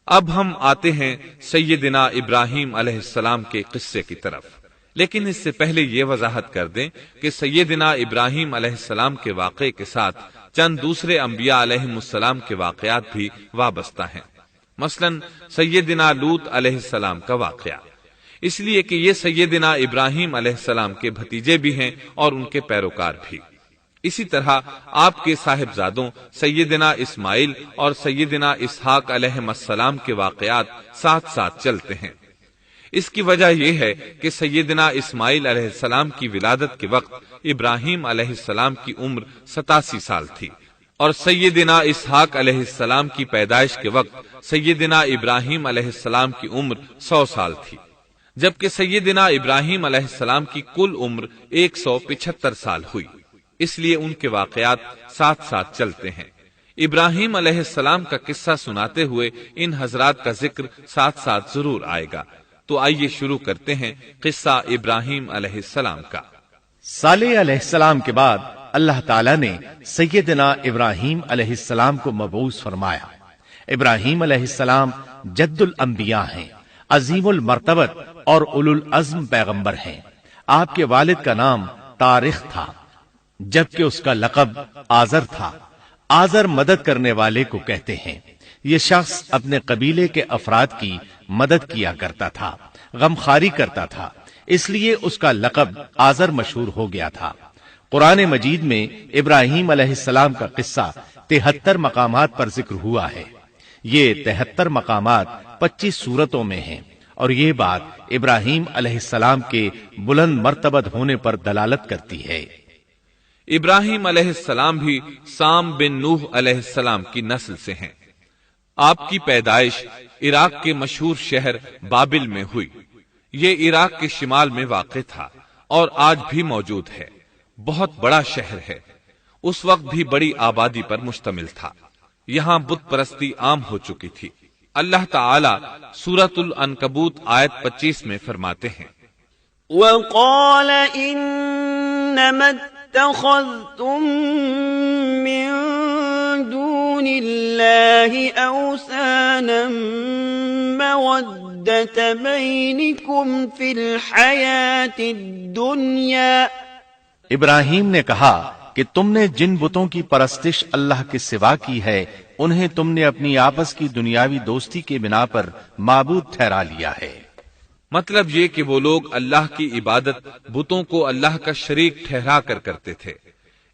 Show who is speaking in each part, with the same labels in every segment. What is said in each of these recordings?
Speaker 1: اب ہم آتے ہیں سیدنا ابراہیم علیہ السلام کے قصے کی طرف، لیکن اس سے پہلے یہ وضاحت کر دیں کہ سیدنا ابراہیم علیہ السلام کے واقعے کے ساتھ چند دوسرے انبیاء علیہم السلام کے واقعات بھی وابستہ ہیں، مثلا سیدنا لوط علیہ السلام کا واقعہ، اس لیے کہ یہ سیدنا ابراہیم علیہ السلام کے بھتیجے بھی ہیں اور ان کے پیروکار بھی۔ اسی طرح آپ کے صاحبزادوں سیدنا اسماعیل اور سیدنا اسحاق علیہ السلام کے واقعات ساتھ ساتھ چلتے ہیں۔ اس کی وجہ یہ ہے کہ سیدنا اسماعیل علیہ السلام کی ولادت کے وقت ابراہیم علیہ السلام کی عمر 87 سال تھی، اور سیدنا اسحاق علیہ السلام کی پیدائش کے وقت سیدنا ابراہیم علیہ السلام کی عمر 100 سال تھی، جبکہ سیدنا ابراہیم علیہ السلام کی کل عمر 175 سال ہوئی، اس لیے ان کے واقعات ساتھ ساتھ چلتے ہیں۔ ابراہیم علیہ السلام کا قصہ سناتے ہوئے ان حضرات کا ذکر ساتھ ساتھ ضرور آئے گا، تو آئیے شروع کرتے ہیں قصہ ابراہیم علیہ السلام کا۔
Speaker 2: صالح علیہ السلام کے بعد اللہ تعالیٰ نے سیدنا ابراہیم علیہ السلام کو مبعوث فرمایا۔ ابراہیم علیہ السلام جد الانبیاء ہیں، عظیم المرتبت اور اولو العزم پیغمبر ہیں۔ آپ کے والد کا نام طارق تھا، جبکہ اس کا لقب آزر تھا۔ آزر مدد کرنے والے کو کہتے ہیں۔ یہ شخص اپنے قبیلے کے افراد کی مدد کیا کرتا تھا، غمخواری کرتا تھا، اس لیے اس کا لقب آزر مشہور ہو گیا تھا۔ قرآن مجید میں ابراہیم علیہ السلام کا قصہ 73 مقامات پر ذکر ہوا ہے۔ یہ 73 مقامات 25 سورتوں میں ہیں، اور یہ بات ابراہیم علیہ السلام کے بلند مرتبت ہونے پر دلالت کرتی ہے۔
Speaker 1: ابراہیم علیہ السلام بھی سام بن نوح علیہ السلام کی نسل سے ہیں۔ آپ کی پیدائش عراق کے مشہور شہر بابل میں ہوئی۔ یہ عراق کے شمال میں واقع تھا اور آج بھی موجود ہے۔ بہت بڑا شہر ہے، اس وقت بھی بڑی آبادی پر مشتمل تھا۔ یہاں بت پرستی عام ہو چکی تھی۔ اللہ تعالی سورۃ العنکبوت آیت 25 میں فرماتے ہیں،
Speaker 3: وَقَالَ إِنَّمَا اتَّخَذْتُم مِّن دُونِ اللَّهِ أَوْثَانًا مَّوَدَّةَ بَيْنِكُمْ فِي الْحَيَاةِ الدُّنْيَا۔
Speaker 2: ابراہیم نے کہا کہ تم نے جن بتوں کی پرستش اللہ کے سوا کی ہے، انہیں تم نے اپنی آپس کی دنیاوی دوستی کے بنا پر معبود ٹھہرا لیا ہے۔
Speaker 1: مطلب یہ کہ وہ لوگ اللہ کی عبادت بتوں کو اللہ کا شریک ٹھہرا کر کرتے تھے۔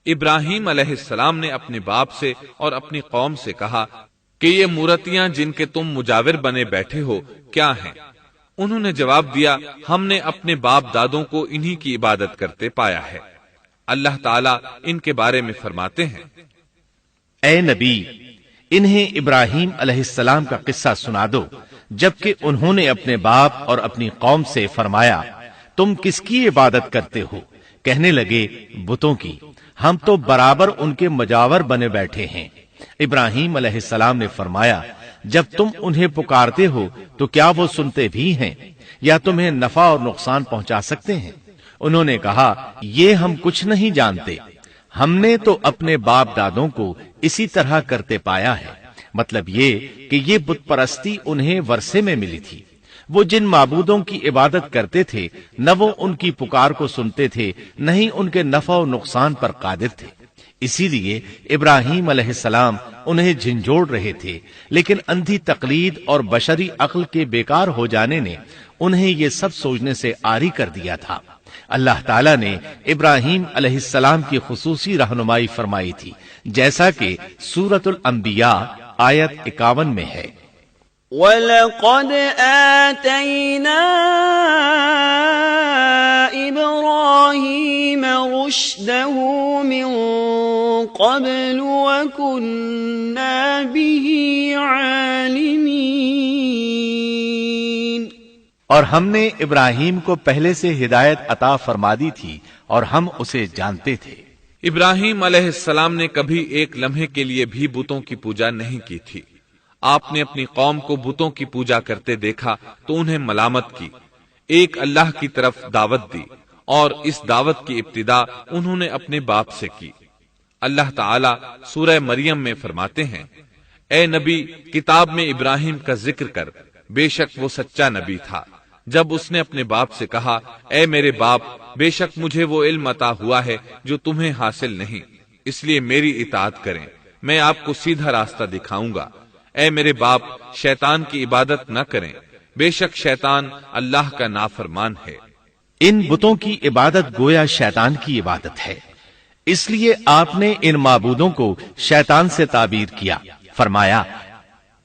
Speaker 1: ابراہیم علیہ السلام نے اپنے باپ سے اور اپنی قوم سے کہا کہ یہ مورتیاں جن کے تم مجاور بنے بیٹھے ہو کیا ہیں؟ انہوں نے جواب دیا، ہم نے اپنے باپ دادوں کو انہی کی عبادت کرتے پایا ہے۔ اللہ تعالیٰ ان کے بارے میں فرماتے ہیں،
Speaker 2: اے نبی، انہیں ابراہیم علیہ السلام کا قصہ سنا دو، جبکہ انہوں نے اپنے باپ اور اپنی قوم سے فرمایا، تم کس کی عبادت کرتے ہو؟ کہنے لگے، بتوں کی، ہم تو برابر ان کے مجاور بنے بیٹھے ہیں۔ ابراہیم علیہ السلام نے فرمایا، جب تم انہیں پکارتے ہو تو کیا وہ سنتے بھی ہیں یا تمہیں نفع اور نقصان پہنچا سکتے ہیں؟ انہوں نے کہا، یہ ہم کچھ نہیں جانتے، ہم نے تو اپنے باپ دادوں کو اسی طرح کرتے پایا ہے۔ مطلب یہ کہ یہ بت پرستی انہیں ورثے میں ملی تھی۔ وہ جن معبودوں کی عبادت کرتے تھے، نہ وہ ان کی پکار کو سنتے تھے، نہ ہی ان کے نفع و نقصان پر قادر تھے۔ اسی لیے ابراہیم علیہ السلام انہیں جھنجھوڑ رہے تھے، لیکن اندھی تقلید اور بشری عقل کے بیکار ہو جانے نے انہیں یہ سب سوچنے سے عاری کر دیا تھا۔ اللہ تعالیٰ نے ابراہیم علیہ السلام کی خصوصی رہنمائی فرمائی تھی، جیسا کہ سورۃ الانبیاء آیت 51 میں ہے،
Speaker 3: وَلَقَدْ آتَيْنَا إِبْرَاهِيمَ رُشْدَهُ مِن قَبْلُ وَكُنَّا بِهِ عَالِمِينَ۔
Speaker 2: اور ہم نے ابراہیم کو پہلے سے ہدایت عطا فرما دی تھی اور ہم اسے جانتے تھے۔
Speaker 1: ابراہیم علیہ السلام نے کبھی ایک لمحے کے لیے بھی بتوں کی پوجا نہیں کی تھی۔ آپ نے اپنی قوم کو بتوں کی پوجا کرتے دیکھا تو انہیں ملامت کی، ایک اللہ کی طرف دعوت دی، اور اس دعوت کی ابتدا انہوں نے اپنے باپ سے کی۔ اللہ تعالیٰ سورہ مریم میں فرماتے ہیں، اے نبی، کتاب میں ابراہیم کا ذکر کر، بے شک وہ سچا نبی تھا۔ جب اس نے اپنے باپ سے کہا، اے میرے باپ، بے شک مجھے وہ علم عطا ہوا ہے جو تمہیں حاصل نہیں، اس لیے میری اطاعت کریں، میں آپ کو سیدھا راستہ دکھاؤں گا۔ اے میرے باپ، شیطان کی عبادت نہ کریں، بے شک شیطان اللہ کا نافرمان ہے۔
Speaker 2: ان بتوں کی عبادت گویا شیطان کی عبادت ہے، اس لیے آپ نے ان معبودوں کو شیطان سے تعبیر کیا۔ فرمایا،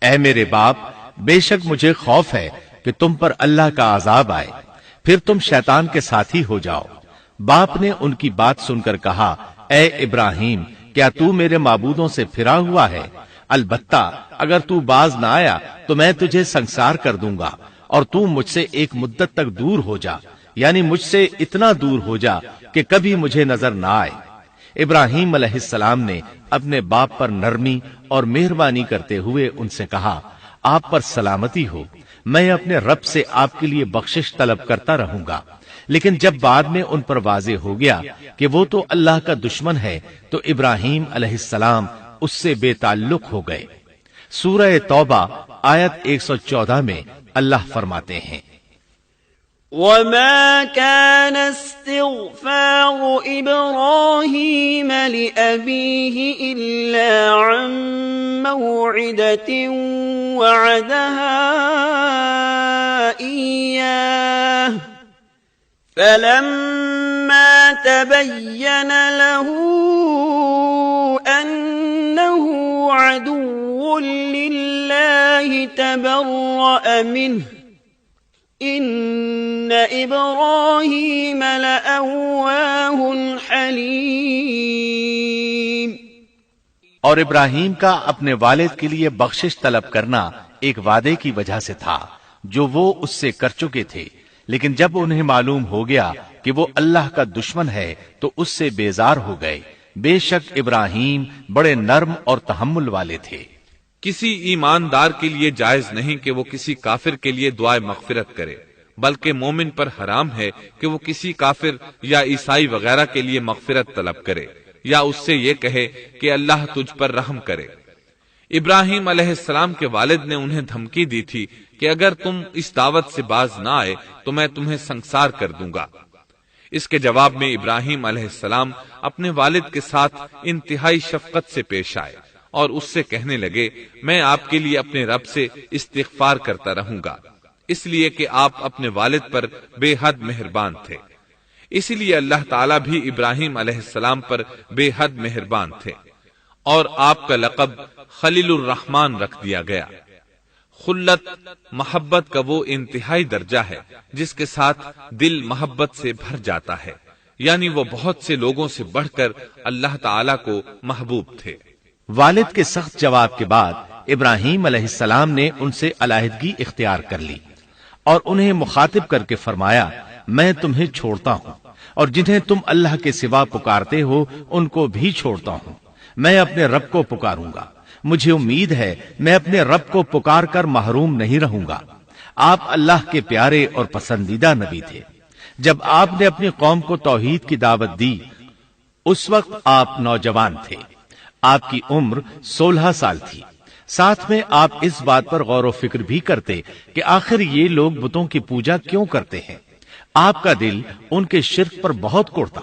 Speaker 2: اے میرے باپ، بے شک مجھے خوف ہے کہ تم پر اللہ کا عذاب آئے، پھر تم شیطان کے ساتھی ہو جاؤ۔ باپ نے ان کی بات سن کر کہا، اے ابراہیم، کیا تو میرے معبودوں سے پھرا ہوا ہے؟ البتہ اگر تو باز نہ آیا تو میں تجھے سنسار کر دوں گا، اور تو مجھ سے ایک مدت تک دور ہو جا، یعنی مجھ سے اتنا دور ہو جا کہ کبھی مجھے نظر نہ آئے۔ ابراہیم علیہ السلام نے اپنے باپ پر نرمی اور مہربانی کرتے ہوئے ان سے کہا، آپ پر سلامتی ہو، میں اپنے رب سے آپ کے لیے بخشش طلب کرتا رہوں گا۔ لیکن جب بعد میں ان پر واضح ہو گیا کہ وہ تو اللہ کا دشمن ہے تو ابراہیم علیہ السلام اس سے بے تعلق ہو گئے۔ سورہ توبہ آیت 114 میں اللہ فرماتے ہیں،
Speaker 3: وما كان استغفار إبراهيم لأبيه إلا عن موعدة وعدها إياه فلما تبين له أنه عدو لله تبرأ منه ان ابراہیم لأواہ حلیم۔
Speaker 2: اور ابراہیم کا اپنے والد کے لیے بخشش طلب کرنا ایک وعدے کی وجہ سے تھا جو وہ اس سے کر چکے تھے، لیکن جب انہیں معلوم ہو گیا کہ وہ اللہ کا دشمن ہے تو اس سے بیزار ہو گئے۔ بے شک ابراہیم بڑے نرم اور تحمل والے تھے۔
Speaker 1: کسی ایماندار کے لیے جائز نہیں کہ وہ کسی کافر کے لیے دعائے مغفرت کرے، بلکہ مومن پر حرام ہے کہ وہ کسی کافر یا عیسائی وغیرہ کے لیے مغفرت طلب کرے یا اس سے یہ کہے کہ اللہ تجھ پر رحم کرے۔ ابراہیم علیہ السلام کے والد نے انہیں دھمکی دی تھی کہ اگر تم اس دعوت سے باز نہ آئے تو میں تمہیں سنسار کر دوں گا۔ اس کے جواب میں ابراہیم علیہ السلام اپنے والد کے ساتھ انتہائی شفقت سے پیش آئے اور اس سے کہنے لگے، میں آپ کے لیے اپنے رب سے استغفار کرتا رہوں گا، اس لیے کہ آپ اپنے والد پر بے حد مہربان تھے۔ اسی لیے اللہ تعالیٰ بھی ابراہیم علیہ السلام پر بے حد مہربان تھے، اور آپ کا لقب خلیل الرحمن رکھ دیا گیا۔ خلت محبت کا وہ انتہائی درجہ ہے جس کے ساتھ دل محبت سے بھر جاتا ہے، یعنی وہ بہت سے لوگوں سے بڑھ کر اللہ تعالیٰ کو محبوب تھے۔
Speaker 2: والد کے سخت جواب کے بعد ابراہیم علیہ السلام نے ان سے علیحدگی اختیار کر لی اور انہیں مخاطب کر کے فرمایا، میں تمہیں چھوڑتا ہوں اور جنہیں تم اللہ کے سوا پکارتے ہو ان کو بھی چھوڑتا ہوں، میں اپنے رب کو پکاروں گا، مجھے امید ہے میں اپنے رب کو پکار کر محروم نہیں رہوں گا۔ آپ اللہ کے پیارے اور پسندیدہ نبی تھے۔ جب آپ نے اپنی قوم کو توحید کی دعوت دی اس وقت آپ نوجوان تھے، آپ کی عمر 16 سال تھی۔ ساتھ میں آپ اس بات پر غور و فکر بھی کرتے کہ آخر یہ لوگ بتوں کی پوجا کیوں کرتے ہیں۔ آپ کا دل ان کے شرک پر بہت کوڑتا۔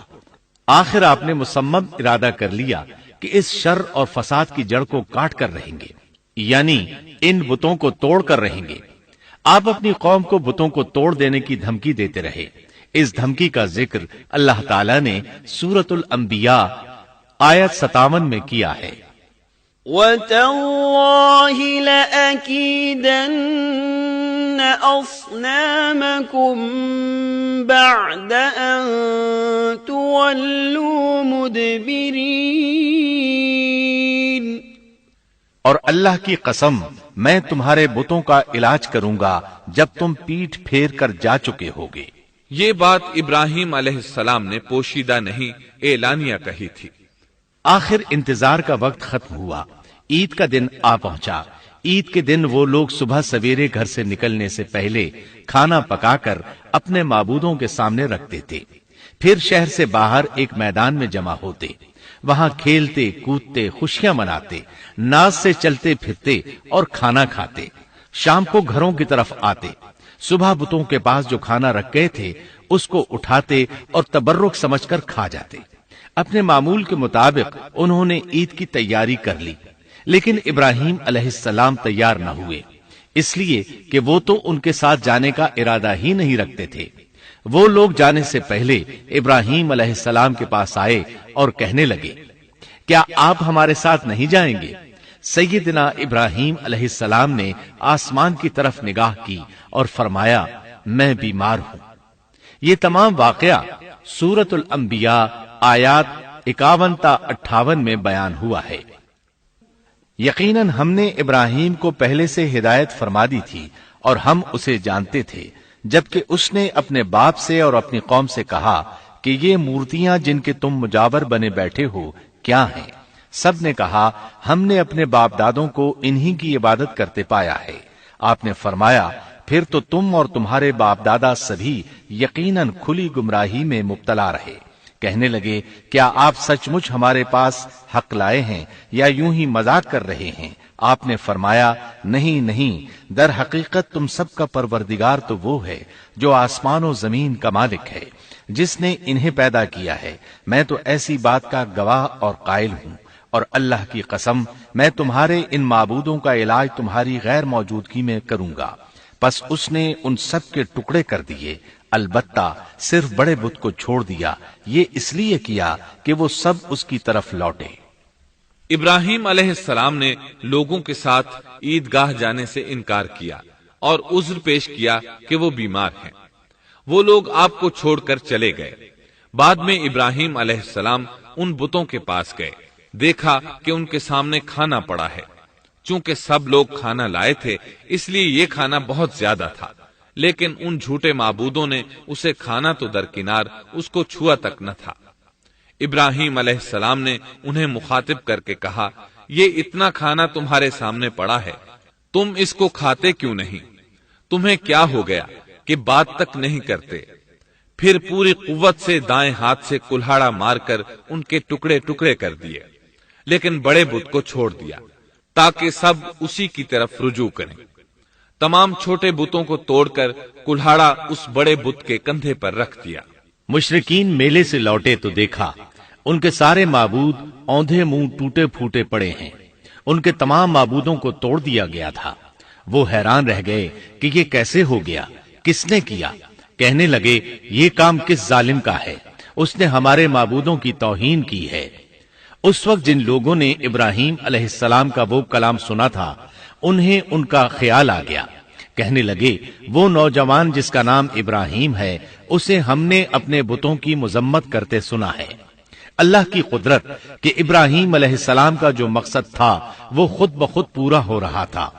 Speaker 2: آخر آپ نے مصمم ارادہ کر لیا کہ اس شر اور فساد کی جڑ کو کاٹ کر رہیں گے، یعنی ان بتوں کو توڑ کر رہیں گے۔ آپ اپنی قوم کو بتوں کو توڑ دینے کی دھمکی دیتے رہے۔ اس دھمکی کا ذکر اللہ تعالیٰ نے سورۃ الانبیاء آیت 57 میں کیا ہے،
Speaker 3: وَتَاللَّهِ لَأَكِيدَنَّ أَصْنَامَكُمْ بَعْدَ أَن تُوَلُّوا مُدْبِرِينَ۔
Speaker 2: اور اللہ کی قسم میں تمہارے بتوں کا علاج کروں گا جب تم پیٹھ پھیر کر جا چکے ہوگے۔
Speaker 1: یہ بات ابراہیم علیہ السلام نے پوشیدہ نہیں اعلانیہ کہی تھی۔
Speaker 2: آخر انتظار کا وقت ختم ہوا، عید کا دن آ پہنچا۔ عید کے دن وہ لوگ صبح سویرے گھر سے نکلنے سے پہلے کھانا پکا کر اپنے معبودوں کے سامنے رکھتے تھے، پھر شہر سے باہر ایک میدان میں جمع ہوتے۔ وہاں کھیلتے کودتے خوشیاں مناتے، ناز سے چلتے پھرتے اور کھانا کھاتے، شام کو گھروں کی طرف آتے، صبح بتوں کے پاس جو کھانا رکھ گئے تھے اس کو اٹھاتے اور تبرک سمجھ کر کھا جاتے۔ اپنے معمول کے مطابق انہوں نے عید کی تیاری کر لی، لیکن ابراہیم علیہ السلام تیار نہ ہوئے، اس لیے کہ وہ تو ان کے ساتھ جانے کا ارادہ ہی نہیں رکھتے تھے۔ وہ لوگ جانے سے پہلے ابراہیم علیہ السلام کے پاس آئے اور کہنے لگے، کیا آپ ہمارے ساتھ نہیں جائیں گے؟ سیدنا ابراہیم علیہ السلام نے آسمان کی طرف نگاہ کی اور فرمایا، میں بیمار ہوں۔ یہ تمام واقعہ سورۃ الانبیاء آیات 51 تا 58 میں بیان ہوا ہے۔ یقیناً ہم نے ابراہیم کو پہلے سے ہدایت فرما دی تھی اور ہم اسے جانتے تھے، جبکہ اس نے اپنے باپ سے اور اپنی قوم سے کہا کہ یہ مورتیاں جن کے تم مجاور بنے بیٹھے ہو کیا ہیں؟ سب نے کہا، ہم نے اپنے باپ دادوں کو انہی کی عبادت کرتے پایا ہے۔ آپ نے فرمایا، پھر تو تم اور تمہارے باپ دادا سبھی یقیناً کھلی گمراہی میں مبتلا رہے۔ کہنے لگے، کیا آپ سچ مچ ہمارے پاس حق لائے ہیں یا یوں ہی مذاق کر رہے ہیں؟ آپ نے فرمایا، نہیں نہیں، در حقیقت تم سب کا پروردگار تو وہ ہے جو آسمان و زمین کا مالک ہے، جس نے انہیں پیدا کیا ہے۔ میں تو ایسی بات کا گواہ اور قائل ہوں، اور اللہ کی قسم میں تمہارے ان معبودوں کا علاج تمہاری غیر موجودگی میں کروں گا۔ پس اس نے ان سب کے ٹکڑے کر دیے، البتہ صرف بڑے بت کو چھوڑ دیا، یہ اس لیے کیا کہ وہ سب اس کی طرف لوٹے۔
Speaker 1: ابراہیم علیہ السلام نے لوگوں کے ساتھ عیدگاہ جانے سے انکار کیا اور عذر پیش کیا کہ وہ بیمار ہیں۔ وہ لوگ آپ کو چھوڑ کر چلے گئے۔ بعد میں ابراہیم علیہ السلام ان بتوں کے پاس گئے، دیکھا کہ ان کے سامنے کھانا پڑا ہے۔ چونکہ سب لوگ کھانا لائے تھے اس لیے یہ کھانا بہت زیادہ تھا، لیکن ان جھوٹے معبودوں نے اسے کھانا تو درکنار اس کو چھوا تک نہ تھا۔ ابراہیم علیہ السلام نے انہیں مخاطب کر کے کہا، یہ اتنا کھانا تمہارے سامنے پڑا ہے، تم اس کو کھاتے کیوں نہیں؟ تمہیں کیا ہو گیا کہ بات تک نہیں کرتے؟ پھر پوری قوت سے دائیں ہاتھ سے کلہاڑا مار کر ان کے ٹکڑے ٹکڑے کر دیے، لیکن بڑے بت کو چھوڑ دیا تاکہ سب اسی کی طرف رجوع کریں۔ تمام چھوٹے بتوں کو توڑ کر کلہاڑا اس بڑے بت کے کندھے پر رکھ دیا۔
Speaker 2: مشرکین میلے سے لوٹے تو دیکھا ان کے سارے معبود اوندھے منہ ٹوٹے پھوٹے پڑے ہیں، ان کے تمام معبودوں کو توڑ دیا گیا تھا۔ وہ حیران رہ گئے کہ یہ کیسے ہو گیا، کس نے کیا؟ کہنے لگے، یہ کام کس ظالم کا ہے؟ اس نے ہمارے معبودوں کی توہین کی ہے۔ اس وقت جن لوگوں نے ابراہیم علیہ السلام کا وہ کلام سنا تھا انہیں ان کا خیال آ گیا۔ کہنے لگے، وہ نوجوان جس کا نام ابراہیم ہے اسے ہم نے اپنے بتوں کی مذمت کرتے سنا ہے۔ اللہ کی قدرت کہ ابراہیم علیہ السلام کا جو مقصد تھا وہ خود بخود پورا ہو رہا تھا۔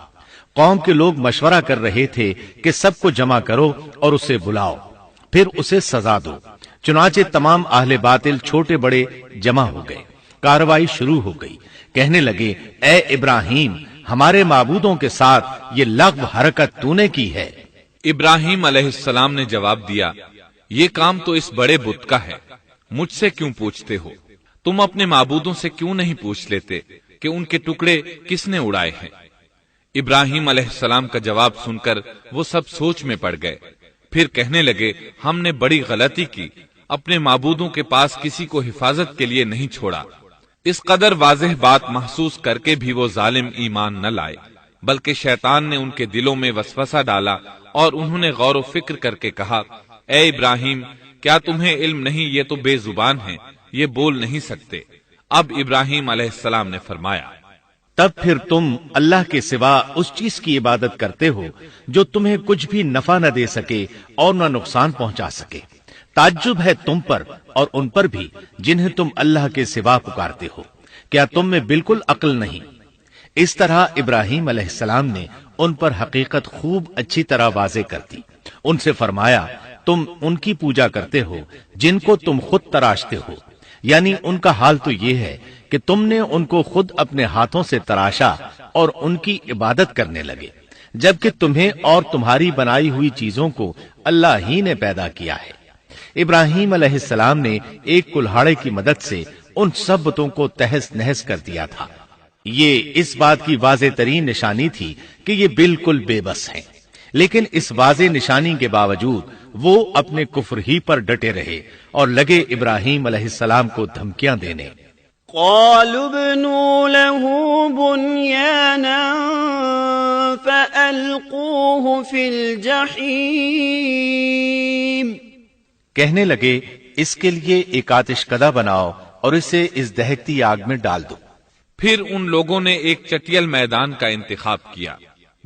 Speaker 2: قوم کے لوگ مشورہ کر رہے تھے کہ سب کو جمع کرو اور اسے بلاؤ، پھر اسے سزا دو۔ چنانچہ تمام اہل باطل چھوٹے بڑے جمع ہو گئے، کارروائی شروع ہو گئی۔ کہنے لگے، اے ابراہیم، ہمارے معبودوں کے ساتھ یہ لغو حرکت تو نے کی ہے۔
Speaker 1: ابراہیم علیہ السلام نے جواب دیا، یہ کام تو اس بڑے بت کا ہے، مجھ سے کیوں پوچھتے ہو؟ تم اپنے معبودوں سے کیوں نہیں پوچھ لیتے کہ ان کے ٹکڑے کس نے اڑائے ہیں؟ ابراہیم علیہ السلام کا جواب سن کر وہ سب سوچ میں پڑ گئے۔ پھر کہنے لگے، ہم نے بڑی غلطی کی، اپنے معبودوں کے پاس کسی کو حفاظت کے لیے نہیں چھوڑا۔ اس قدر واضح بات محسوس کر کے بھی وہ ظالم ایمان نہ لائے، بلکہ شیطان نے ان کے دلوں میں وسوسہ ڈالا اور انہوں نے غور و فکر کر کے کہا، اے ابراہیم، کیا تمہیں علم نہیں، یہ تو بے زبان ہیں، یہ بول نہیں سکتے۔ اب ابراہیم علیہ السلام نے فرمایا،
Speaker 2: تب پھر تم اللہ کے سوا اس چیز کی عبادت کرتے ہو جو تمہیں کچھ بھی نفع نہ دے سکے اور نہ نقصان پہنچا سکے۔ تعجب ہے تم پر اور ان پر بھی جنہیں تم اللہ کے سوا پکارتے ہو، کیا تم میں بالکل عقل نہیں؟ اس طرح ابراہیم علیہ السلام نے ان پر حقیقت خوب اچھی طرح واضح کر دی۔ ان سے فرمایا، تم ان کی پوجا کرتے ہو جن کو تم خود تراشتے ہو، یعنی ان کا حال تو یہ ہے کہ تم نے ان کو خود اپنے ہاتھوں سے تراشا اور ان کی عبادت کرنے لگے، جبکہ تمہیں اور تمہاری بنائی ہوئی چیزوں کو اللہ ہی نے پیدا کیا ہے۔ ابراہیم علیہ السلام نے ایک کلہاڑے کی مدد سے ان سب بتوں کو تہس نہس کر دیا تھا۔ یہ اس بات کی واضح ترین نشانی تھی کہ یہ بالکل بے بس ہیں، لیکن اس واضح نشانی کے باوجود وہ اپنے کفر ہی پر ڈٹے رہے اور لگے ابراہیم علیہ السلام کو دھمکیاں دینے۔
Speaker 3: قالوا ابنوا له بنيانا فألقوه في الجحيم،
Speaker 2: کہنے لگے اس کے لیے ایک آتش کدہ بناؤ اور اسے اس دہکتی آگ میں ڈال دو۔
Speaker 1: پھر ان لوگوں نے ایک چٹیل میدان کا انتخاب کیا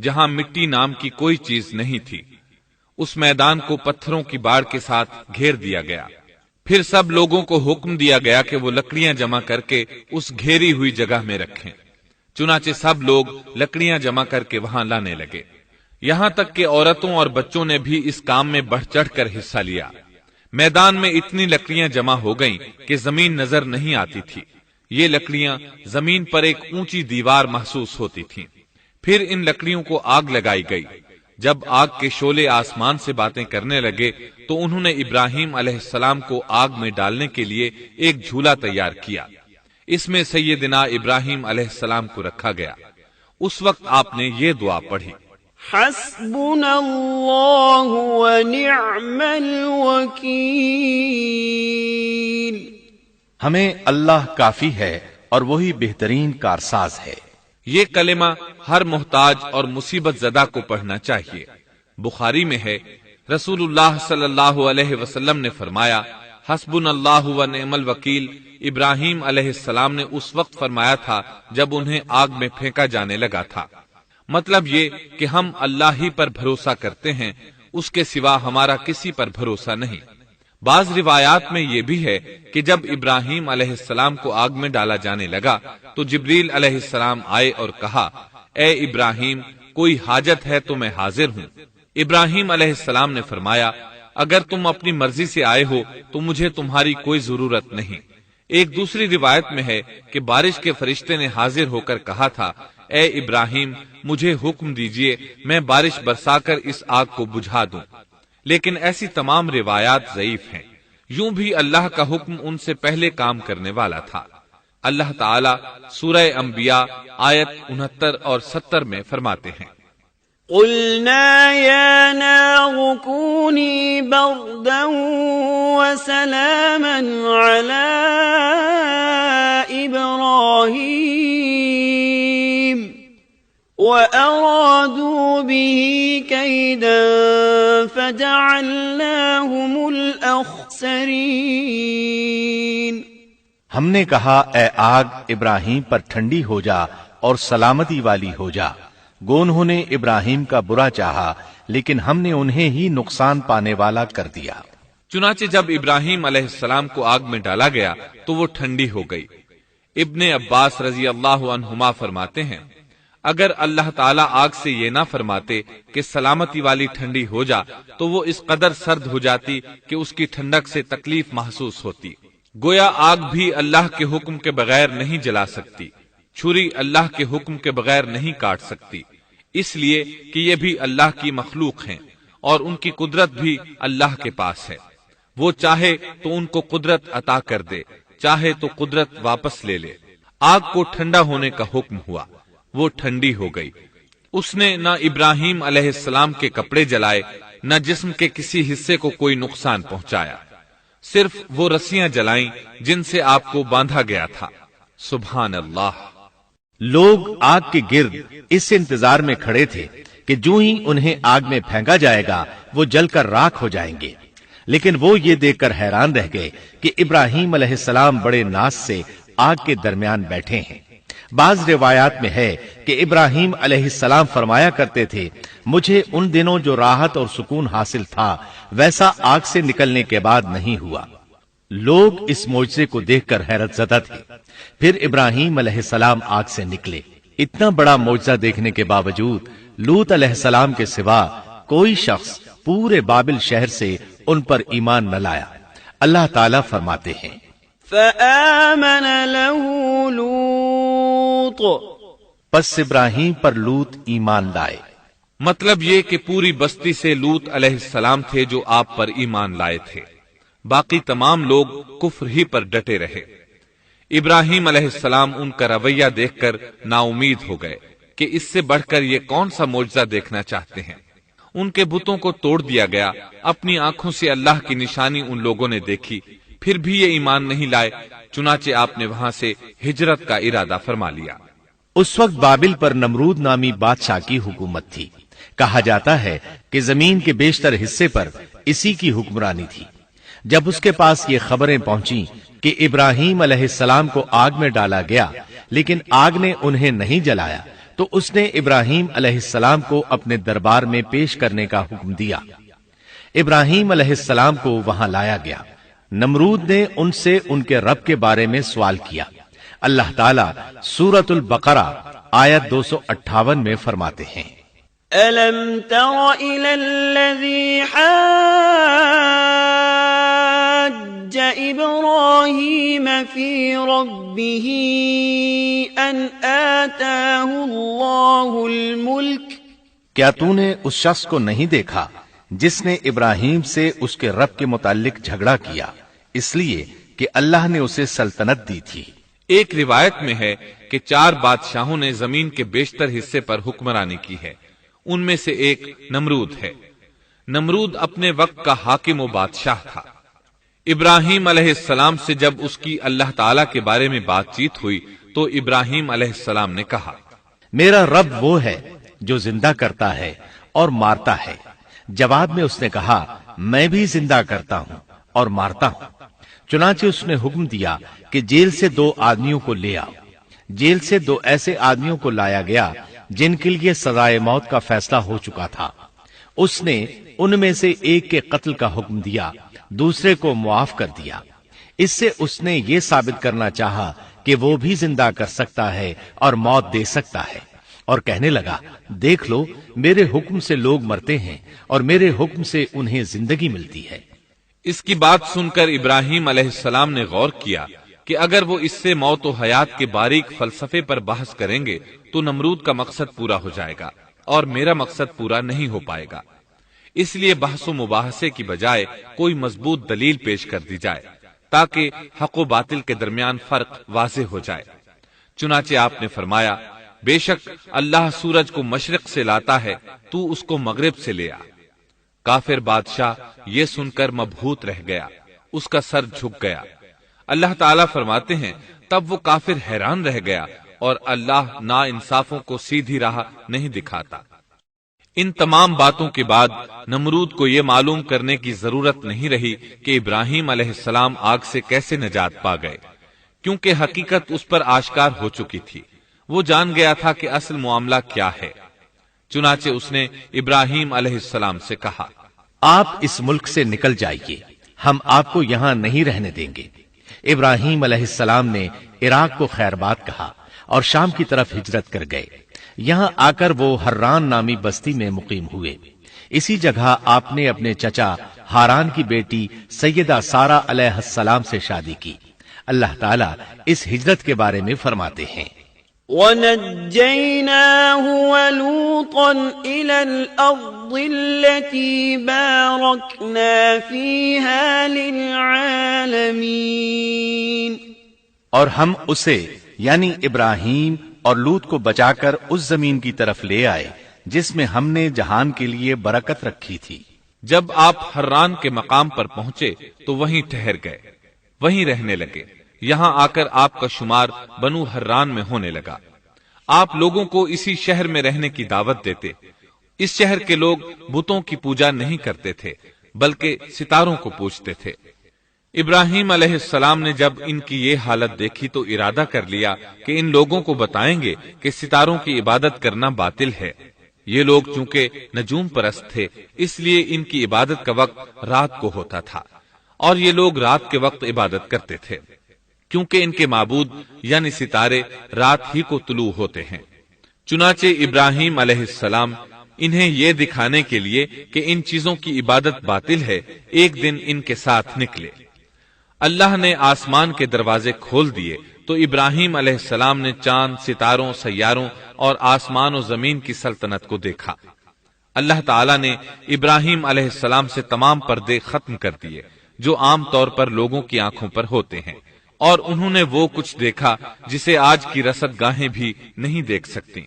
Speaker 1: جہاں مٹی نام کی کوئی چیز نہیں تھی۔ اس میدان کو پتھروں کی باڑ کے ساتھ گھیر دیا گیا۔ پھر سب لوگوں کو حکم دیا گیا کہ وہ لکڑیاں جمع کر کے اس گھیری ہوئی جگہ میں رکھیں۔ چنانچہ سب لوگ لکڑیاں جمع کر کے وہاں لانے لگے، یہاں تک کہ عورتوں اور بچوں نے بھی اس کام میں بڑھ چڑھ کر حصہ لیا۔ میدان میں اتنی لکڑیاں جمع ہو گئیں کہ زمین نظر نہیں آتی تھی۔ یہ لکڑیاں زمین پر ایک اونچی دیوار محسوس ہوتی تھیں۔ پھر ان لکڑیوں کو آگ لگائی گئی۔ جب آگ کے شعلے آسمان سے باتیں کرنے لگے تو انہوں نے ابراہیم علیہ السلام کو آگ میں ڈالنے کے لیے ایک جھولا تیار کیا۔ اس میں سیدنا ابراہیم علیہ السلام کو رکھا گیا۔ اس وقت آپ نے یہ دعا پڑھی،
Speaker 3: حسبنا اللہ ونعم الوکیل،
Speaker 2: ہمیں اللہ کافی ہے اور وہی بہترین کارساز ہے۔
Speaker 1: یہ کلمہ ہر محتاج اور مصیبت زدہ کو پڑھنا چاہیے۔ بخاری میں ہے، رسول اللہ صلی اللہ علیہ وسلم نے فرمایا، حسبنا اللہ و نعم الوکیل ابراہیم علیہ السلام نے اس وقت فرمایا تھا جب انہیں آگ میں پھینکا جانے لگا تھا۔ مطلب یہ کہ ہم اللہ ہی پر بھروسہ کرتے ہیں، اس کے سوا ہمارا کسی پر بھروسہ نہیں۔ بعض روایات میں یہ بھی ہے کہ جب ابراہیم علیہ السلام کو آگ میں ڈالا جانے لگا تو جبریل علیہ السلام آئے اور کہا، اے ابراہیم، کوئی حاجت ہے تو میں حاضر ہوں۔ ابراہیم علیہ السلام نے فرمایا، اگر تم اپنی مرضی سے آئے ہو تو مجھے تمہاری کوئی ضرورت نہیں۔ ایک دوسری روایت میں ہے کہ بارش کے فرشتے نے حاضر ہو کر کہا تھا، اے ابراہیم، مجھے حکم دیجئے میں بارش برسا کر اس آگ کو بجھا دوں۔ لیکن ایسی تمام روایات ضعیف ہیں۔ یوں بھی اللہ کا حکم ان سے پہلے کام کرنے والا تھا۔ اللہ تعالی سورہ انبیاء آیت 69 اور 70 میں فرماتے ہیں،
Speaker 3: قلنا يا نار كوني بردا وسلاما على إبراهيم وأرادوا به كيدا فجعلناهم الأخسرين۔
Speaker 2: ہم نے کہا، اے آگ ابراہیم پر ٹھنڈی ہو جا اور سلامتی والی ہو جا۔ گو انہوں نے ابراہیم کا برا چاہا لیکن ہم نے انہیں ہی نقصان پانے والا کر دیا۔
Speaker 1: چنانچہ جب ابراہیم علیہ السلام کو آگ میں ڈالا گیا تو وہ ٹھنڈی ہو گئی۔ ابن عباس رضی اللہ عنہما فرماتے ہیں، اگر اللہ تعالیٰ آگ سے یہ نہ فرماتے کہ سلامتی والی ٹھنڈی ہو جا تو وہ اس قدر سرد ہو جاتی کہ اس کی ٹھنڈک سے تکلیف محسوس ہوتی۔ گویا آگ بھی اللہ کے حکم کے بغیر نہیں جلا سکتی، چھری اللہ کے حکم کے بغیر نہیں کاٹ سکتی، اس لیے کہ یہ بھی اللہ کی مخلوق ہیں اور ان کی قدرت بھی اللہ کے پاس ہے۔ وہ چاہے تو ان کو قدرت عطا کر دے، چاہے تو قدرت واپس لے لے۔ آگ کو ٹھنڈا ہونے کا حکم ہوا، وہ ٹھنڈی ہو گئی۔ اس نے نہ ابراہیم علیہ السلام کے کپڑے جلائے، نہ جسم کے کسی حصے کو کوئی نقصان پہنچایا، صرف وہ رسیاں جلائیں جن سے آپ کو باندھا گیا تھا۔ سبحان اللہ۔
Speaker 2: لوگ آگ کے گرد اس انتظار میں کھڑے تھے کہ جو ہی انہیں آگ میں پھینکا جائے گا وہ جل کر راکھ ہو جائیں گے، لیکن وہ یہ دیکھ کر حیران رہ گئے کہ ابراہیم علیہ السلام بڑے ناز سے آگ کے درمیان بیٹھے ہیں۔ بعض روایات میں ہے کہ ابراہیم علیہ السلام فرمایا کرتے تھے، مجھے ان دنوں جو راحت اور سکون حاصل تھا ویسا آگ سے نکلنے کے بعد نہیں ہوا۔ لوگ اس معجزے کو دیکھ کر حیرت زدہ تھے۔ پھر ابراہیم علیہ السلام آگ سے نکلے۔ اتنا بڑا معجزہ دیکھنے کے باوجود لوط علیہ السلام کے سوا کوئی شخص پورے بابل شہر سے ان پر ایمان نہ لایا۔ اللہ تعالیٰ فرماتے ہیں،
Speaker 3: فآمن له لوط،
Speaker 2: پس ابراہیم پر لوط ایمان لائے۔
Speaker 1: مطلب یہ کہ پوری بستی سے لوط علیہ السلام تھے جو آپ پر ایمان لائے تھے، باقی تمام لوگ کفر ہی پر ڈٹے رہے۔ ابراہیم علیہ السلام ان کا رویہ دیکھ کر نا امید ہو گئے کہ اس سے بڑھ کر یہ کون سا معجزہ دیکھنا چاہتے ہیں۔ ان کے بتوں کو توڑ دیا گیا، اپنی آنکھوں سے اللہ کی نشانی ان لوگوں نے دیکھی، پھر بھی یہ ایمان نہیں لائے، چنانچہ آپ نے وہاں سے ہجرت کا ارادہ فرما لیا۔
Speaker 2: اس وقت بابل پر نمرود نامی بادشاہ کی حکومت تھی۔ کہا جاتا ہے کہ زمین کے بیشتر حصے پر اسی کی حکمرانی تھی۔ جب اس کے پاس یہ خبریں پہنچیں کہ ابراہیم علیہ السلام کو آگ میں ڈالا گیا لیکن آگ نے انہیں نہیں جلایا، تو اس نے ابراہیم علیہ السلام کو اپنے دربار میں پیش کرنے کا حکم دیا۔ ابراہیم علیہ السلام کو وہاں لایا گیا۔ نمرود نے ان سے ان کے رب کے بارے میں سوال کیا۔ اللہ تعالیٰ سورۃ البقرہ آیت 258 میں فرماتے ہیں،
Speaker 3: أَلَمْ تَرَ إِلَى الَّذِي حَاجَّ إِبْرَاهِيمَ فِي رَبِّهِ أَنْ آتَاهُ اللَّهُ الْمُلْكَ
Speaker 2: کیا تو نے اس شخص کو نہیں دیکھا جس نے ابراہیم سے اس کے رب کے متعلق جھگڑا کیا اس لیے کہ اللہ نے اسے سلطنت دی تھی۔
Speaker 1: ایک روایت میں ہے کہ 4 بادشاہوں نے زمین کے بیشتر حصے پر حکمرانی کی ہے، ان میں سے ایک نمرود ہے۔ نمرود اپنے وقت کا حاکم و بادشاہ تھا۔ ابراہیم علیہ السلام سے جب اس کی اللہ تعالی کے بارے میں بات چیت ہوئی تو ابراہیم علیہ السلام نے کہا،
Speaker 2: میرا رب وہ ہے جو زندہ کرتا ہے اور مارتا ہے۔ جواب میں اس نے کہا، میں بھی زندہ کرتا ہوں اور مارتا ہوں۔ چنانچہ اس نے حکم دیا کہ جیل سے 2 آدمیوں کو لے آؤ۔ جیل سے 2 ایسے آدمیوں کو لایا گیا جن کے لیے سزائے موت کا فیصلہ ہو چکا تھا۔ اس نے ان میں سے ایک کے قتل کا حکم دیا، دوسرے کو معاف کر دیا۔ اس سے اس نے یہ ثابت کرنا چاہا کہ وہ بھی زندہ کر سکتا ہے اور موت دے سکتا ہے، اور کہنے لگا، دیکھ لو میرے حکم سے لوگ مرتے ہیں اور میرے حکم سے انہیں زندگی ملتی ہے۔
Speaker 1: اس کی بات سن کر ابراہیم علیہ السلام نے غور کیا کہ اگر وہ اس سے موت و حیات کے باریک فلسفے پر بحث کریں گے تو نمرود کا مقصد پورا ہو جائے گا اور میرا مقصد پورا نہیں ہو پائے گا۔ اس لیے بحث و مباحثے کی بجائے کوئی مضبوط دلیل پیش کر دی جائے تاکہ حق و باطل کے درمیان فرق واضح ہو جائے۔ چنانچہ آپ نے فرمایا، بے شک اللہ سورج کو مشرق سے لاتا ہے، تو اس کو مغرب سے لے آ۔ کافر بادشاہ یہ سن کر مبہوت رہ گیا، اس کا سر جھک گیا۔ اللہ تعالیٰ فرماتے ہیں، تب وہ کافر حیران رہ گیا اور اللہ نا انصافوں کو سیدھی راہ نہیں دکھاتا۔ ان تمام باتوں کے بعد نمرود کو یہ معلوم کرنے کی ضرورت نہیں رہی کہ ابراہیم علیہ السلام آگ سے کیسے نجات پا گئے، کیونکہ حقیقت اس پر آشکار ہو چکی تھی۔ وہ جان گیا تھا کہ اصل معاملہ کیا ہے۔ چنانچہ اس نے ابراہیم علیہ السلام سے کہا،
Speaker 2: آپ اس ملک سے نکل جائیے، ہم آپ کو یہاں نہیں رہنے دیں گے۔ ابراہیم علیہ السلام نے عراق کو خیر بات کہا اور شام کی طرف ہجرت کر گئے۔ یہاں آ کر وہ حران نامی بستی میں مقیم ہوئے۔ اسی جگہ آپ نے اپنے چچا ہاران کی بیٹی سیدہ سارہ علیہ السلام سے شادی کی۔ اللہ تعالیٰ اس ہجرت کے بارے میں فرماتے ہیں،
Speaker 3: وَنَجَّيْنَاهُ وَلُوطًا إِلَى الْأَرْضِ الَّتِي بَارَكْنَا فِيهَا لِلْعَالَمِينَ،
Speaker 2: اور ہم اسے یعنی ابراہیم اور لوط کو بچا کر اس زمین کی طرف لے آئے جس میں ہم نے جہان کے لیے برکت رکھی تھی۔
Speaker 1: جب آپ حران کے مقام پر پہنچے تو وہیں ٹھہر گئے، وہیں رہنے لگے۔ یہاں آ کر آپ کا شمار بنو حران میں ہونے لگا۔ آپ لوگوں کو اسی شہر میں رہنے کی دعوت دیتے۔ اس شہر کے لوگ بتوں کی پوجا نہیں کرتے تھے بلکہ ستاروں کو پوجتے تھے۔ ابراہیم علیہ السلام نے جب ان کی یہ حالت دیکھی تو ارادہ کر لیا کہ ان لوگوں کو بتائیں گے کہ ستاروں کی عبادت کرنا باطل ہے۔ یہ لوگ چونکہ نجوم پرست تھے اس لیے ان کی عبادت کا وقت رات کو ہوتا تھا، اور یہ لوگ رات کے وقت عبادت کرتے تھے کیونکہ ان کے معبود یعنی ستارے رات ہی کو طلوع ہوتے ہیں۔ چنانچہ ابراہیم علیہ السلام انہیں یہ دکھانے کے لیے کہ ان چیزوں کی عبادت باطل ہے ایک دن ان کے ساتھ نکلے۔ اللہ نے آسمان کے دروازے کھول دیے تو ابراہیم علیہ السلام نے چاند، ستاروں، سیاروں اور آسمان و زمین کی سلطنت کو دیکھا۔ اللہ تعالیٰ نے ابراہیم علیہ السلام سے تمام پردے ختم کر دیے جو عام طور پر لوگوں کی آنکھوں پر ہوتے ہیں، اور انہوں نے وہ کچھ دیکھا جسے آج کی رصد گاہیں بھی نہیں دیکھ سکتی۔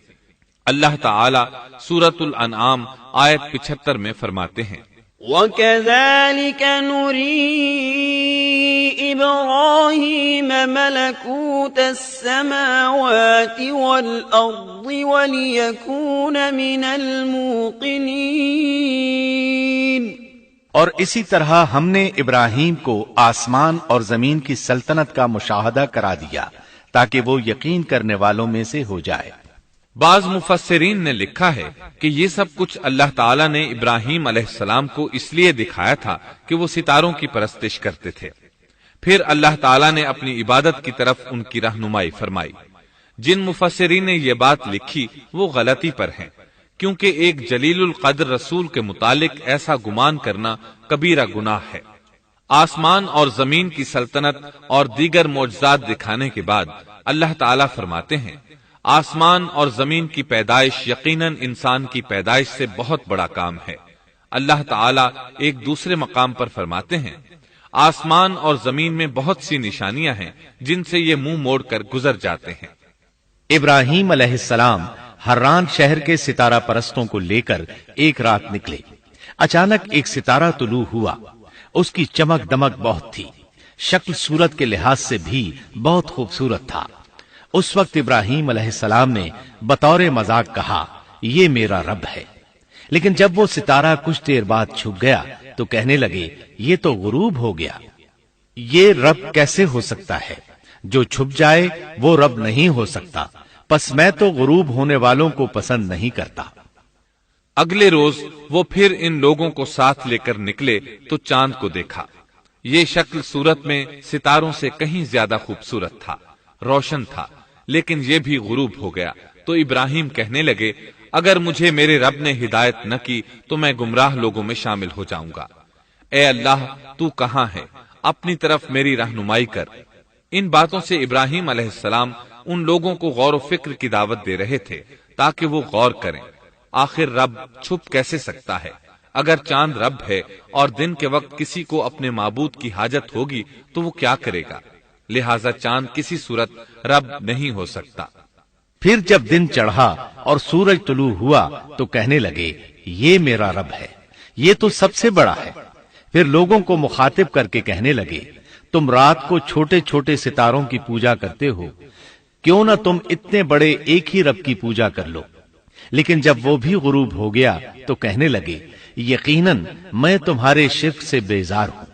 Speaker 1: اللہ تعالی سورۃ الانعام آیت 75 میں فرماتے ہیں،
Speaker 3: وَكَذَلِكَ نُرِي إِبْرَاهِيمَ مَلَكُوتَ السَّمَاوَاتِ وَالْأَرْضِ وَلِيَكُونَ مِنَ الْمُوقِنِينَ۔
Speaker 2: اور اسی طرح ہم نے ابراہیم کو آسمان اور زمین کی سلطنت کا مشاہدہ کرا دیا تاکہ وہ یقین کرنے والوں میں سے ہو جائے۔
Speaker 1: بعض مفسرین نے لکھا ہے کہ یہ سب کچھ اللہ تعالیٰ نے ابراہیم علیہ السلام کو اس لیے دکھایا تھا کہ وہ ستاروں کی پرستش کرتے تھے، پھر اللہ تعالیٰ نے اپنی عبادت کی طرف ان کی رہنمائی فرمائی۔ جن مفسرین نے یہ بات لکھی وہ غلطی پر ہیں، کیونکہ ایک جلیل القدر رسول کے متعلق ایسا گمان کرنا کبیرہ گناہ ہے۔ آسمان اور زمین کی سلطنت اور دیگر معجزات دکھانے کے بعد اللہ تعالیٰ فرماتے ہیں، آسمان اور زمین کی پیدائش یقیناً انسان کی پیدائش سے بہت بڑا کام ہے۔ اللہ تعالیٰ ایک دوسرے مقام پر فرماتے ہیں، آسمان اور زمین میں بہت سی نشانیاں ہیں جن سے یہ منہ موڑ کر گزر جاتے ہیں۔
Speaker 2: ابراہیم علیہ السلام حران شہر کے ستارہ پرستوں کو لے کر ایک رات نکلے۔ اچانک ایک ستارہ طلوع ہوا، اس کی چمک دمک بہت تھی، شکل صورت کے لحاظ سے بھی بہت خوبصورت تھا۔ اس وقت ابراہیم علیہ السلام نے بطور مذاق کہا، یہ میرا رب ہے۔ لیکن جب وہ ستارہ کچھ دیر بعد چھپ گیا تو کہنے لگے، یہ تو غروب ہو گیا، یہ رب کیسے ہو سکتا ہے؟ جو چھپ جائے وہ رب نہیں ہو سکتا، پس میں تو غروب ہونے والوں کو پسند نہیں کرتا۔
Speaker 1: اگلے روز وہ پھر ان لوگوں کو ساتھ لے کر نکلے تو چاند کو دیکھا۔ یہ شکل صورت میں ستاروں سے کہیں زیادہ خوبصورت تھا، روشن تھا، لیکن یہ بھی غروب ہو گیا۔ تو ابراہیم کہنے لگے، اگر مجھے میرے رب نے ہدایت نہ کی تو میں گمراہ لوگوں میں شامل ہو جاؤں گا۔ اے اللہ، تو کہاں ہے؟ اپنی طرف میری رہنمائی کر۔ ان باتوں سے ابراہیم علیہ السلام ان لوگوں کو غور و فکر کی دعوت دے رہے تھے تاکہ وہ غور کریں، آخر رب چھپ کیسے سکتا ہے؟ اگر چاند رب ہے اور دن کے وقت کسی کو اپنے معبود کی حاجت ہوگی تو وہ کیا کرے گا؟ لہذا چاند کسی صورت رب نہیں ہو سکتا۔
Speaker 2: پھر جب دن چڑھا اور سورج طلوع ہوا تو کہنے لگے، یہ میرا رب ہے، یہ تو سب سے بڑا ہے۔ پھر لوگوں کو مخاطب کر کے کہنے لگے، تم رات کو چھوٹے چھوٹے ستاروں کی پوجا کرتے ہو، کیوں نہ تم اتنے بڑے ایک ہی رب کی پوجا کر لو۔ لیکن جب وہ بھی غروب ہو گیا تو کہنے لگے، یقیناً میں تمہارے شرک سے بیزار ہوں،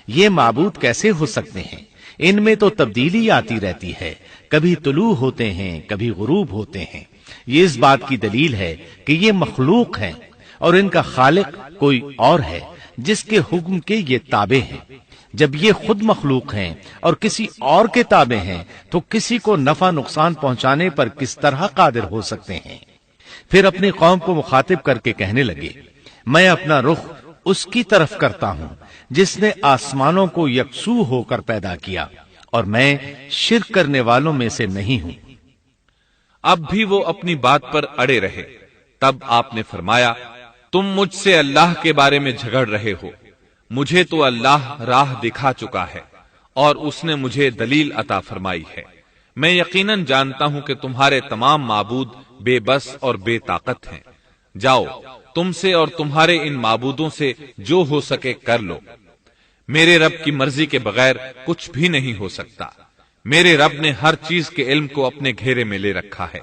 Speaker 2: یہ معبود کیسے ہو سکتے ہیں؟ ان میں تو تبدیلی آتی رہتی ہے، کبھی طلوع ہوتے ہیں کبھی غروب ہوتے ہیں۔ یہ اس بات کی دلیل ہے کہ یہ مخلوق ہیں اور ان کا خالق کوئی اور ہے جس کے حکم کے یہ تابع ہیں۔ جب یہ خود مخلوق ہیں اور کسی اور کے تابع ہیں تو کسی کو نفع نقصان پہنچانے پر کس طرح قادر ہو سکتے ہیں؟ پھر اپنی قوم کو مخاطب کر کے کہنے لگے، میں اپنا رخ اس کی طرف کرتا ہوں جس نے آسمانوں کو یکسو ہو کر پیدا کیا، اور میں شرک کرنے والوں میں سے نہیں ہوں۔
Speaker 1: اب بھی وہ اپنی بات پر اڑے رہے۔ تب آپ نے فرمایا، تم مجھ سے اللہ کے بارے میں جھگڑ رہے ہو، مجھے تو اللہ راہ دکھا چکا ہے اور اس نے مجھے دلیل عطا فرمائی ہے۔ میں یقیناً جانتا ہوں کہ تمہارے تمام معبود بے بس اور بے طاقت ہیں۔ جاؤ، تم سے اور تمہارے ان معبودوں سے جو ہو سکے کر لو، میرے رب کی مرضی کے بغیر کچھ بھی نہیں ہو سکتا۔ میرے رب نے ہر چیز کے علم کو اپنے گھیرے میں لے رکھا ہے،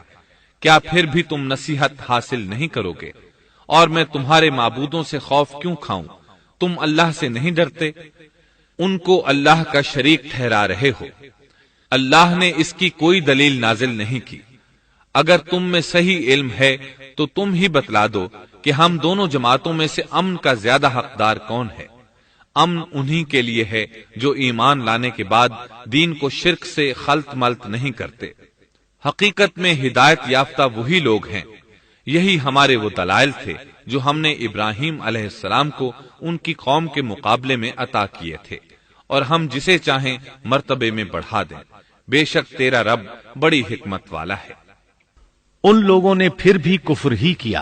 Speaker 1: کیا پھر بھی تم نصیحت حاصل نہیں کرو گے؟ اور میں تمہارے معبودوں سے خوف کیوں کھاؤں؟ تم اللہ سے نہیں ڈرتے؟ ان کو اللہ کا شریک ٹھہرا رہے ہو۔ اللہ نے اس کی کوئی دلیل نازل نہیں کی۔ اگر تم میں صحیح علم ہے تو تم ہی بتلا دو کہ ہم دونوں جماعتوں میں سے امن کا زیادہ حقدار کون ہے؟ امن انہی کے لیے ہے جو ایمان لانے کے بعد دین کو شرک سے خلط ملط نہیں کرتے۔ حقیقت میں ہدایت یافتہ وہی لوگ ہیں۔ یہی ہمارے وہ دلائل تھے جو ہم نے ابراہیم علیہ السلام کو ان کی قوم کے مقابلے میں عطا کیے تھے، اور ہم جسے چاہیں مرتبے میں بڑھا دیں۔ بے شک تیرا رب بڑی حکمت والا ہے۔
Speaker 2: ان لوگوں نے پھر بھی کفر ہی کیا،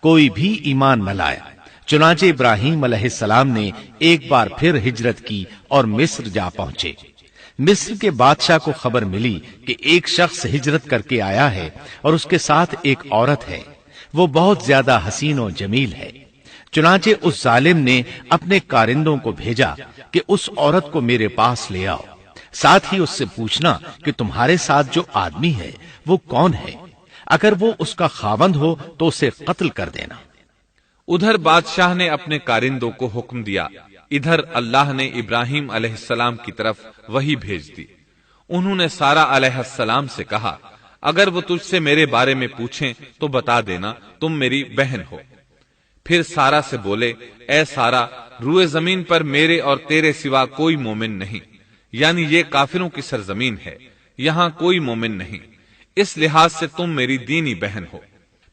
Speaker 2: کوئی بھی ایمان نہ لایا۔ چنانچہ ابراہیم علیہ السلام نے ایک بار پھر ہجرت کی اور مصر جا پہنچے۔ مصر کے بادشاہ کو خبر ملی کہ ایک شخص ہجرت کر کے آیا ہے اور اس کے ساتھ ایک عورت ہے، وہ بہت زیادہ حسین و جمیل ہے۔ چنانچہ اس ظالم نے اپنے کارندوں کو بھیجا کہ اس عورت کو میرے پاس لے آؤ، ساتھ ہی اس سے پوچھنا کہ تمہارے ساتھ جو آدمی ہے وہ کون ہے، اگر وہ اس کا خاوند ہو تو اسے قتل کر دینا۔
Speaker 1: ادھر بادشاہ نے اپنے کارندوں کو حکم دیا، ادھر اللہ نے ابراہیم علیہ السلام کی طرف وحی بھیج دی۔ انہوں نے سارا علیہ السلام سے کہا، اگر وہ تجھ سے میرے بارے میں پوچھیں تو بتا دینا تم میری بہن ہو۔ پھر سارا سے بولے، اے سارا، روئے زمین پر میرے اور تیرے سوا کوئی مومن نہیں، یعنی یہ کافروں کی سرزمین ہے، یہاں کوئی مومن نہیں، اس لحاظ سے تم میری دینی بہن ہو۔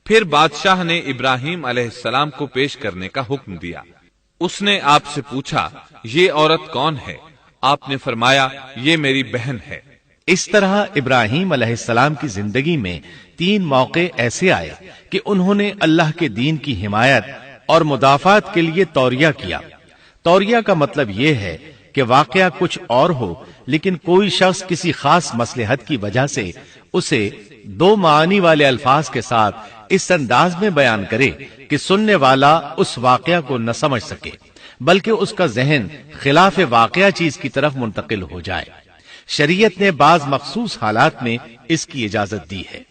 Speaker 1: پھر بادشاہ نے ابراہیم علیہ السلام کو پیش کرنے کا حکم دیا۔ اس نے آپ سے پوچھا، یہ عورت کون ہے؟ آپ نے فرمایا، یہ میری بہن ہے۔
Speaker 2: اس طرح ابراہیم علیہ السلام کی زندگی میں 3 موقع ایسے آئے کہ انہوں نے اللہ کے دین کی حمایت اور مدافعت کے لیے توریہ کیا۔ توریہ کا مطلب یہ ہے کہ واقعہ کچھ اور ہو لیکن کوئی شخص کسی خاص مصلحت کی وجہ سے اسے 2 معانی والے الفاظ کے ساتھ اس انداز میں بیان کرے کہ سننے والا اس واقعہ کو نہ سمجھ سکے بلکہ اس کا ذہن خلاف واقعہ چیز کی طرف منتقل ہو جائے۔ شریعت نے بعض مخصوص حالات میں اس کی اجازت دی ہے۔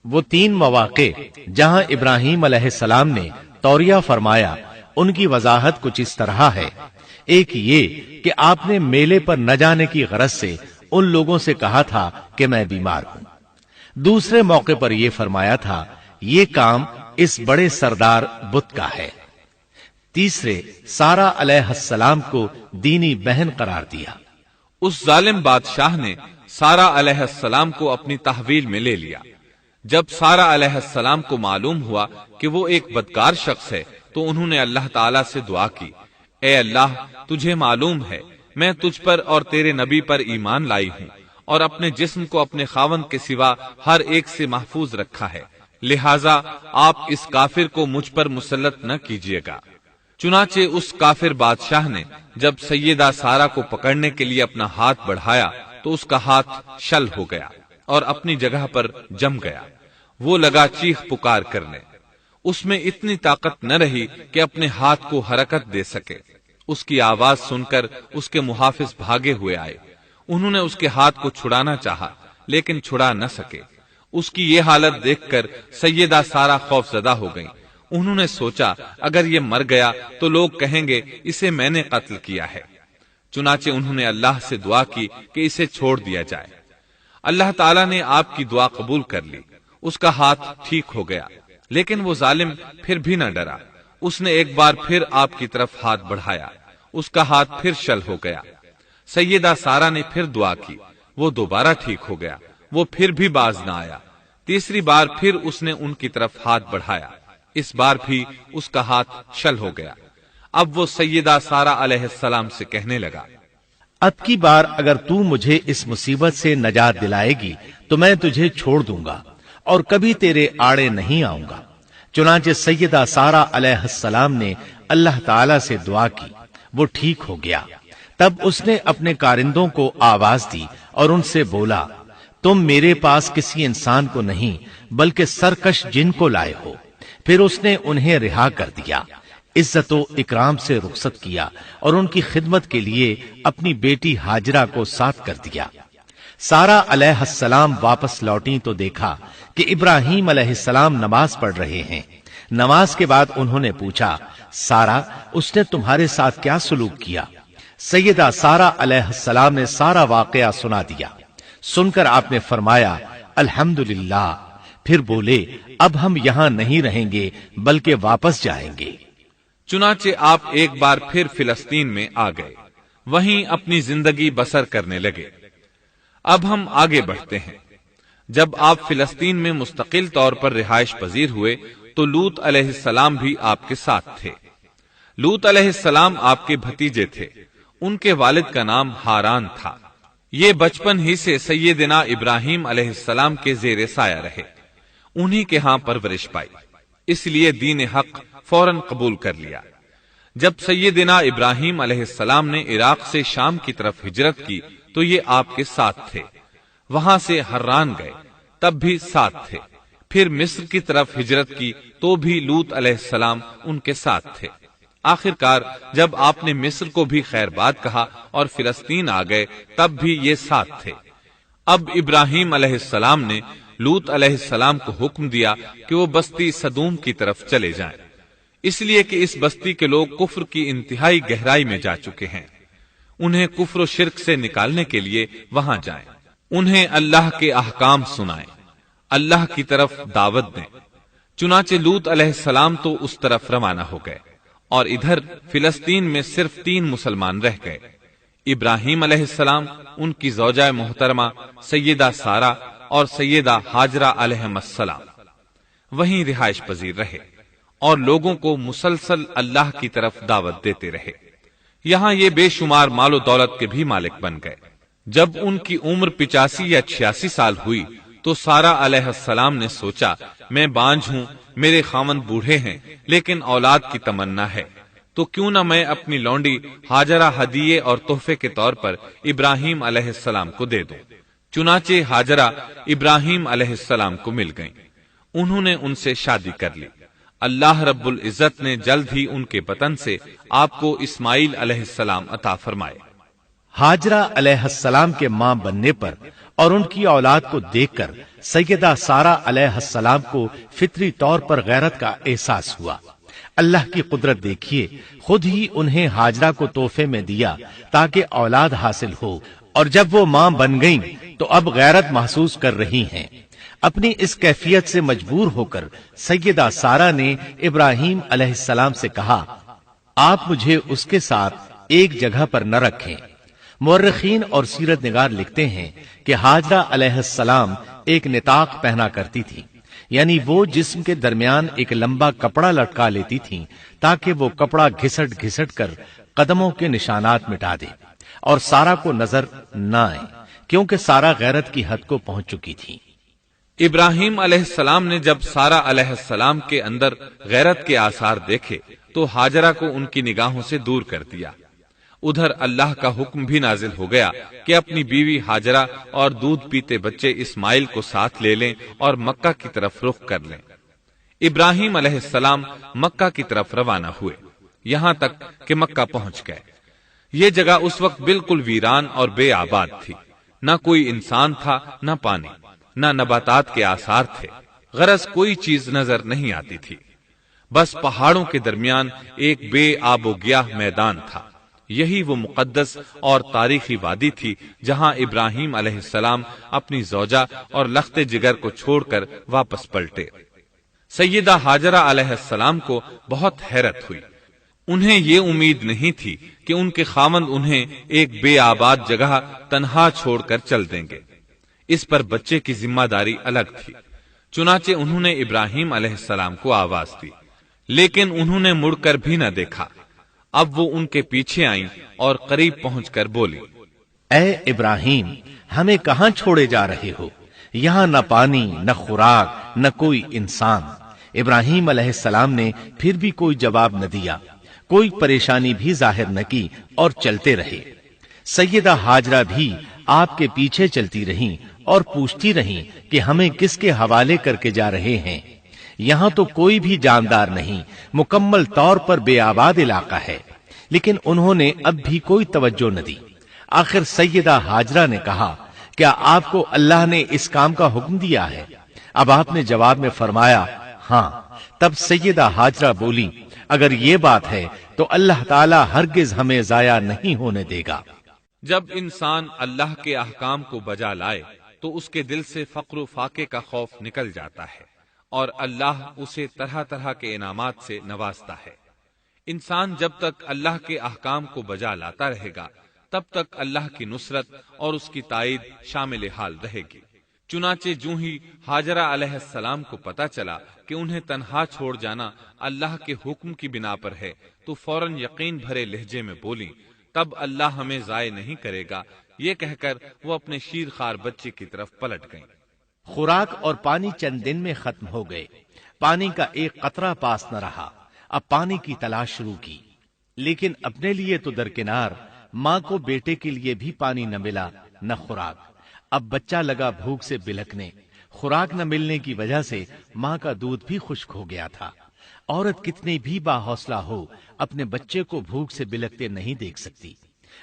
Speaker 2: وہ 3 مواقع جہاں ابراہیم علیہ السلام نے توریہ فرمایا، ان کی وضاحت کچھ اس طرح ہے۔ ایک یہ کہ آپ نے میلے پر نہ جانے کی غرض سے ان لوگوں سے کہا تھا کہ میں بیمار ہوں۔ دوسرے موقع پر یہ فرمایا تھا، یہ کام اس بڑے سردار بت کا ہے۔ تیسرے، سارا علیہ السلام کو دینی بہن قرار دیا۔
Speaker 1: اس ظالم بادشاہ نے سارا علیہ السلام کو اپنی تحویل میں لے لیا۔ جب سارا علیہ السلام کو معلوم ہوا کہ وہ ایک بدکار شخص ہے تو انہوں نے اللہ تعالیٰ سے دعا کی، اے اللہ، تجھے معلوم ہے میں تجھ پر اور تیرے نبی پر ایمان لائی ہوں اور اپنے جسم کو اپنے خاوند کے سوا ہر ایک سے محفوظ رکھا ہے، لہٰذا آپ اس کافر کو مجھ پر مسلط نہ کیجیے گا۔ چنانچہ اس کافر بادشاہ نے جب سیدہ سارا کو پکڑنے کے لیے اپنا ہاتھ بڑھایا تو اس کا ہاتھ شل ہو گیا اور اپنی جگہ پر جم گیا۔ وہ لگا چیخ پکار کرنے، اس میں اتنی طاقت نہ رہی کہ اپنے ہاتھ کو حرکت دے سکے۔ اس کی آواز سن کر اس کے محافظ بھاگے ہوئے آئے، انہوں نے اس کے ہاتھ کو چھڑانا چاہا لیکن چھڑا نہ سکے۔ اس کی یہ حالت دیکھ کر سیدہ سارا خوف زدہ ہو گئی۔ انہوں نے سوچا اگر یہ مر گیا تو لوگ کہیں گے اسے میں نے قتل کیا ہے۔ چنانچہ انہوں نے اللہ سے دعا کی کہ اسے چھوڑ دیا جائے۔ اللہ تعالیٰ نے آپ کی دعا قبول کر لی، اس کا ہاتھ ٹھیک ہو گیا، لیکن وہ ظالم پھر بھی نہ ڈرا۔ اس نے ایک بار پھر آپ کی طرف ہاتھ بڑھایا، اس کا ہاتھ پھر شل ہو گیا۔ سیدہ سارا نے پھر دعا کی، وہ دوبارہ ٹھیک ہو گیا، وہ پھر بھی باز نہ آیا۔ تیسری بار پھر اس نے ان کی طرف ہاتھ بڑھایا، اس بار بھی اس کا ہاتھ شل ہو گیا۔ اب وہ سیدہ سارا علیہ السلام سے کہنے لگا،
Speaker 2: اب کی بار اگر تو مجھے اس مصیبت سے نجات دلائے گی تو میں تجھے چھوڑ دوں گا اور کبھی تیرے آڑے نہیں آؤں گا۔ چنانچہ سیدہ سارا علیہ السلام نے اللہ تعالی سے دعا کی، وہ ٹھیک ہو گیا۔ تب اس نے اپنے کارندوں کو آواز دی اور ان سے بولا، تم میرے پاس کسی انسان کو نہیں بلکہ سرکش جن کو لائے ہو۔ پھر اس نے انہیں رہا کر دیا، عزت و اکرام سے رخصت کیا اور ان کی خدمت کے لیے اپنی بیٹی ہاجرہ کو ساتھ کر دیا۔ سارا علیہ السلام واپس لوٹی تو دیکھا کہ ابراہیم علیہ السلام نماز پڑھ رہے ہیں۔ نماز کے بعد انہوں نے پوچھا، سارا، اس نے تمہارے ساتھ کیا سلوک کیا؟ سیدہ سارا علیہ السلام نے سارا واقعہ سنا دیا۔ سن کر آپ نے فرمایا، الحمدللہ۔ پھر بولے، اب ہم یہاں نہیں رہیں گے بلکہ واپس جائیں گے۔
Speaker 1: چنانچہ آپ ایک بار پھر فلسطین میں آ گئے، وہیں اپنی زندگی بسر کرنے لگے۔ اب ہم آگے بڑھتے ہیں۔ جب آپ فلسطین میں مستقل طور پر رہائش پذیر ہوئے تو لوط علیہ السلام بھی آپ کے ساتھ تھے۔ لوط علیہ السلام آپ کے بھتیجے تھے، ان کے والد کا نام ہاران تھا۔ یہ بچپن ہی سے سیدنا ابراہیم علیہ السلام کے زیر سایہ رہے، انہی کے ہاں پرورش پائی، اس لیے دین حق فوراً قبول کر لیا۔ جب سیدنا ابراہیم علیہ السلام نے عراق سے شام کی طرف ہجرت کی تو یہ آپ کے ساتھ تھے، وہاں سے حران گئے تب بھی ساتھ تھے، پھر مصر کی طرف ہجرت کی تو بھی لوط علیہ السلام ان کے ساتھ تھے۔ آخر کار جب آپ نے مصر کو بھی خیر بات کہا اور فلسطین آ گئے تب بھی یہ ساتھ تھے۔ اب ابراہیم علیہ السلام نے لوط علیہ السلام کو حکم دیا کہ وہ بستی سدوم کی طرف چلے جائیں، اس لیے کہ اس بستی کے لوگ کفر کی انتہائی گہرائی میں جا چکے ہیں، انہیں کفر و شرک سے نکالنے کے لیے وہاں جائیں، انہیں اللہ کے احکام سنائیں، اللہ کی طرف دعوت دیں۔ چنانچہ لوط علیہ السلام تو اس طرف روانہ ہو گئے، اور ادھر فلسطین میں صرف 3 مسلمان رہ گئے، ابراہیم علیہ السلام، ان کی زوجہ محترمہ سیدہ سارہ اور سیدہ ہاجرہ علیہم السلام وہیں رہائش پذیر رہے اور لوگوں کو مسلسل اللہ کی طرف دعوت دیتے رہے۔ یہاں یہ بے شمار مال و دولت کے بھی مالک بن گئے۔ جب ان کی عمر 85 یا 86 سال ہوئی تو سارہ علیہ السلام نے سوچا، میں بانجھ ہوں، میرے خاوند بوڑھے ہیں، لیکن اولاد کی تمنا ہے، تو کیوں نہ میں اپنی لونڈی ہاجرہ ہدیے اور تحفے کے طور پر ابراہیم علیہ السلام کو دے دوں۔ چنانچہ ہاجرہ ابراہیم علیہ السلام کو مل گئیں، انہوں نے ان سے شادی کر لی۔ اللہ رب العزت نے جلد ہی ان کے بطن سے آپ کو اسماعیل علیہ السلام عطا فرمائے۔
Speaker 2: ہاجرہ علیہ السلام کے ماں بننے پر اور ان کی اولاد کو دیکھ کر سیدہ سارہ علیہ السلام کو فطری طور پر غیرت کا احساس ہوا۔ اللہ کی قدرت دیکھیے، خود ہی انہیں ہاجرہ کو تحفے میں دیا تاکہ اولاد حاصل ہو، اور جب وہ ماں بن گئیں تو اب غیرت محسوس کر رہی ہیں۔ اپنی اس کیفیت سے مجبور ہو کر سیدہ سارہ نے ابراہیم علیہ السلام سے کہا، آپ مجھے اس کے ساتھ ایک جگہ پر نہ رکھیں۔ مورخین اور سیرت نگار لکھتے ہیں کہ ہاجرہ علیہ السلام ایک نطاق پہنا کرتی تھی، یعنی وہ جسم کے درمیان ایک لمبا کپڑا لٹکا لیتی تھی تاکہ وہ کپڑا گھسٹ گھسٹ کر قدموں کے نشانات مٹا دے اور سارہ کو نظر نہ آئے، کیونکہ سارہ غیرت کی حد کو پہنچ چکی تھی۔
Speaker 1: ابراہیم علیہ السلام نے جب سارہ علیہ السلام کے اندر غیرت کے آثار دیکھے تو ہاجرہ کو ان کی نگاہوں سے دور کر دیا۔ ادھر اللہ کا حکم بھی نازل ہو گیا کہ اپنی بیوی ہاجرہ اور دودھ پیتے بچے اسماعیل کو ساتھ لے لیں اور مکہ کی طرف رخ کر لیں۔ ابراہیم علیہ السلام مکہ کی طرف روانہ ہوئے، یہاں تک کہ مکہ پہنچ گئے۔ یہ جگہ اس وقت بالکل ویران اور بے آباد تھی، نہ کوئی انسان تھا، نہ پانی، نہ نباتات کے آثار تھے، غرض کوئی چیز نظر نہیں آتی تھی، بس پہاڑوں کے درمیان ایک بے آب و گیاہ میدان تھا۔ یہی وہ مقدس اور تاریخی وادی تھی جہاں ابراہیم علیہ السلام اپنی زوجہ اور لخت جگر کو چھوڑ کر واپس پلٹے۔ سیدہ ہاجرہ علیہ السلام کو بہت حیرت ہوئی، انہیں یہ امید نہیں تھی کہ ان کے خاوند انہیں ایک بے آباد جگہ تنہا چھوڑ کر چل دیں گے، اس پر بچے کی ذمہ داری الگ تھی۔ چنانچہ انہوں نے ابراہیم علیہ السلام کو آواز دی، لیکن انہوں نے مڑ کر بھی نہ دیکھا۔ اب وہ ان کے پیچھے آئیں اور قریب پہنچ کر بولی،
Speaker 2: اے ابراہیم، ہمیں کہاں چھوڑے جا رہے ہو؟ یہاں نہ پانی، نہ خوراک، نہ کوئی انسان۔ ابراہیم علیہ السلام نے پھر بھی کوئی جواب نہ دیا، کوئی پریشانی بھی ظاہر نہ کی اور چلتے رہے۔ سیدہ ہاجرہ بھی آپ کے پیچھے چلتی رہیں اور پوچھتی رہیں کہ ہمیں کس کے حوالے کر کے جا رہے ہیں؟ یہاں تو کوئی بھی جاندار نہیں، مکمل طور پر بے آباد علاقہ ہے، لیکن انہوں نے اب بھی کوئی توجہ نہ دی۔ آخر سیدہ ہاجرہ نے کہا، کیا آپ کو اللہ نے اس کام کا حکم دیا ہے؟ اب آپ نے جواب میں فرمایا، ہاں۔ تب سیدہ ہاجرہ بولی، اگر یہ بات ہے تو اللہ تعالی ہرگز ہمیں ضائع نہیں ہونے دے گا۔
Speaker 1: جب انسان اللہ کے احکام کو بجا لائے تو اس کے دل سے فقر و فاقے کا خوف نکل جاتا ہے، اور اللہ اسے طرح طرح کے انعامات سے نوازتا ہے۔ انسان جب تک اللہ کے احکام کو بجا لاتا رہے گا تب تک اللہ کی نصرت اور اس کی تائید شامل حال رہے گی۔ چنانچہ جو ہی ہاجرہ علیہ السلام کو پتا چلا کہ انہیں تنہا چھوڑ جانا اللہ کے حکم کی بنا پر ہے تو فوراً یقین بھرے لہجے میں بولی، تب اللہ ہمیں ضائع نہیں کرے گا۔ یہ کہہ کر وہ اپنے شیر خوار بچے کی طرف پلٹ گئیں۔
Speaker 2: خوراک اور پانی چند دن میں ختم ہو گئے، پانی کا ایک قطرہ پاس نہ رہا۔ اب پانی کی تلاش شروع کی، لیکن اپنے لیے تو درکنار، ماں کو بیٹے کے لیے بھی پانی نہ ملا۔ نہ خوراک۔ اب بچہ لگا بھوک سے بلکنے، خوراک نہ ملنے کی وجہ سے ماں کا دودھ بھی خشک ہو گیا تھا۔ عورت کتنی بھی باحوصلہ ہو اپنے بچے کو بھوک سے بلکتے نہیں دیکھ سکتی۔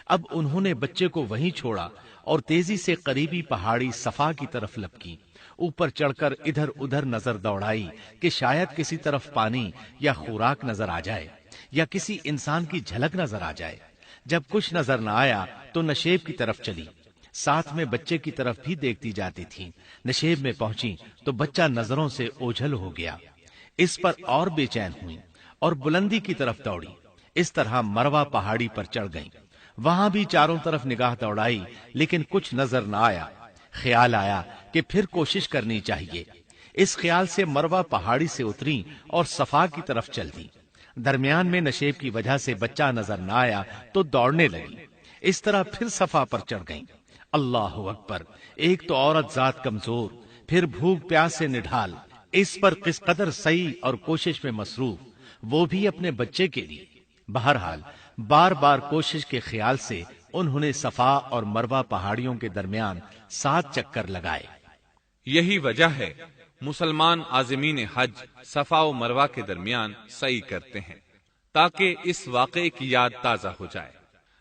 Speaker 2: اب انہوں نے بچے کو وہیں چھوڑا اور تیزی سے قریبی پہاڑی صفا کی طرف لپکی، اوپر چڑھ کر ادھر ادھر نظر دوڑائی کہ شاید کسی طرف پانی یا خوراک نظر آ جائے یا کسی انسان کی جھلک نظر آ جائے۔ جب کچھ نظر نہ آیا تو نشیب کی طرف چلی، ساتھ میں بچے کی طرف بھی دیکھتی جاتی تھی۔ نشیب میں پہنچی تو بچہ نظروں سے اوجھل ہو گیا، اس پر اور بے چین ہوئی اور بلندی کی طرف دوڑی۔ اس طرح مروہ پہاڑی پر چڑھ گئیں، وہاں بھی چاروں طرف نگاہ دوڑائی لیکن کچھ نظر نہ آیا۔ خیال آیا کہ پھر کوشش کرنی چاہیے۔ اس خیال سے مروہ پہاڑی سے اتری اور صفا کی طرف چل دی۔ درمیان میں نشیب کی وجہ سے بچہ نظر نہ آیا تو دوڑنے لگی۔ اس طرح پھر صفا پر چڑھ گئیں۔ اللہ اکبر! ایک تو عورت ذات کمزور، پھر بھوک پیاس سے نڈھال، اس پر کس قدر سعی اور کوشش میں مصروف، وہ بھی اپنے بچے کے لیے۔ بہرحال بار بار کوشش کے خیال سے انہوں نے صفا اور مروہ پہاڑیوں کے درمیان 7 چکر لگائے۔
Speaker 1: یہی وجہ ہے مسلمان عازمین حج صفا و مروہ کے درمیان سعی کرتے ہیں تاکہ اس واقعے کی یاد تازہ ہو جائے۔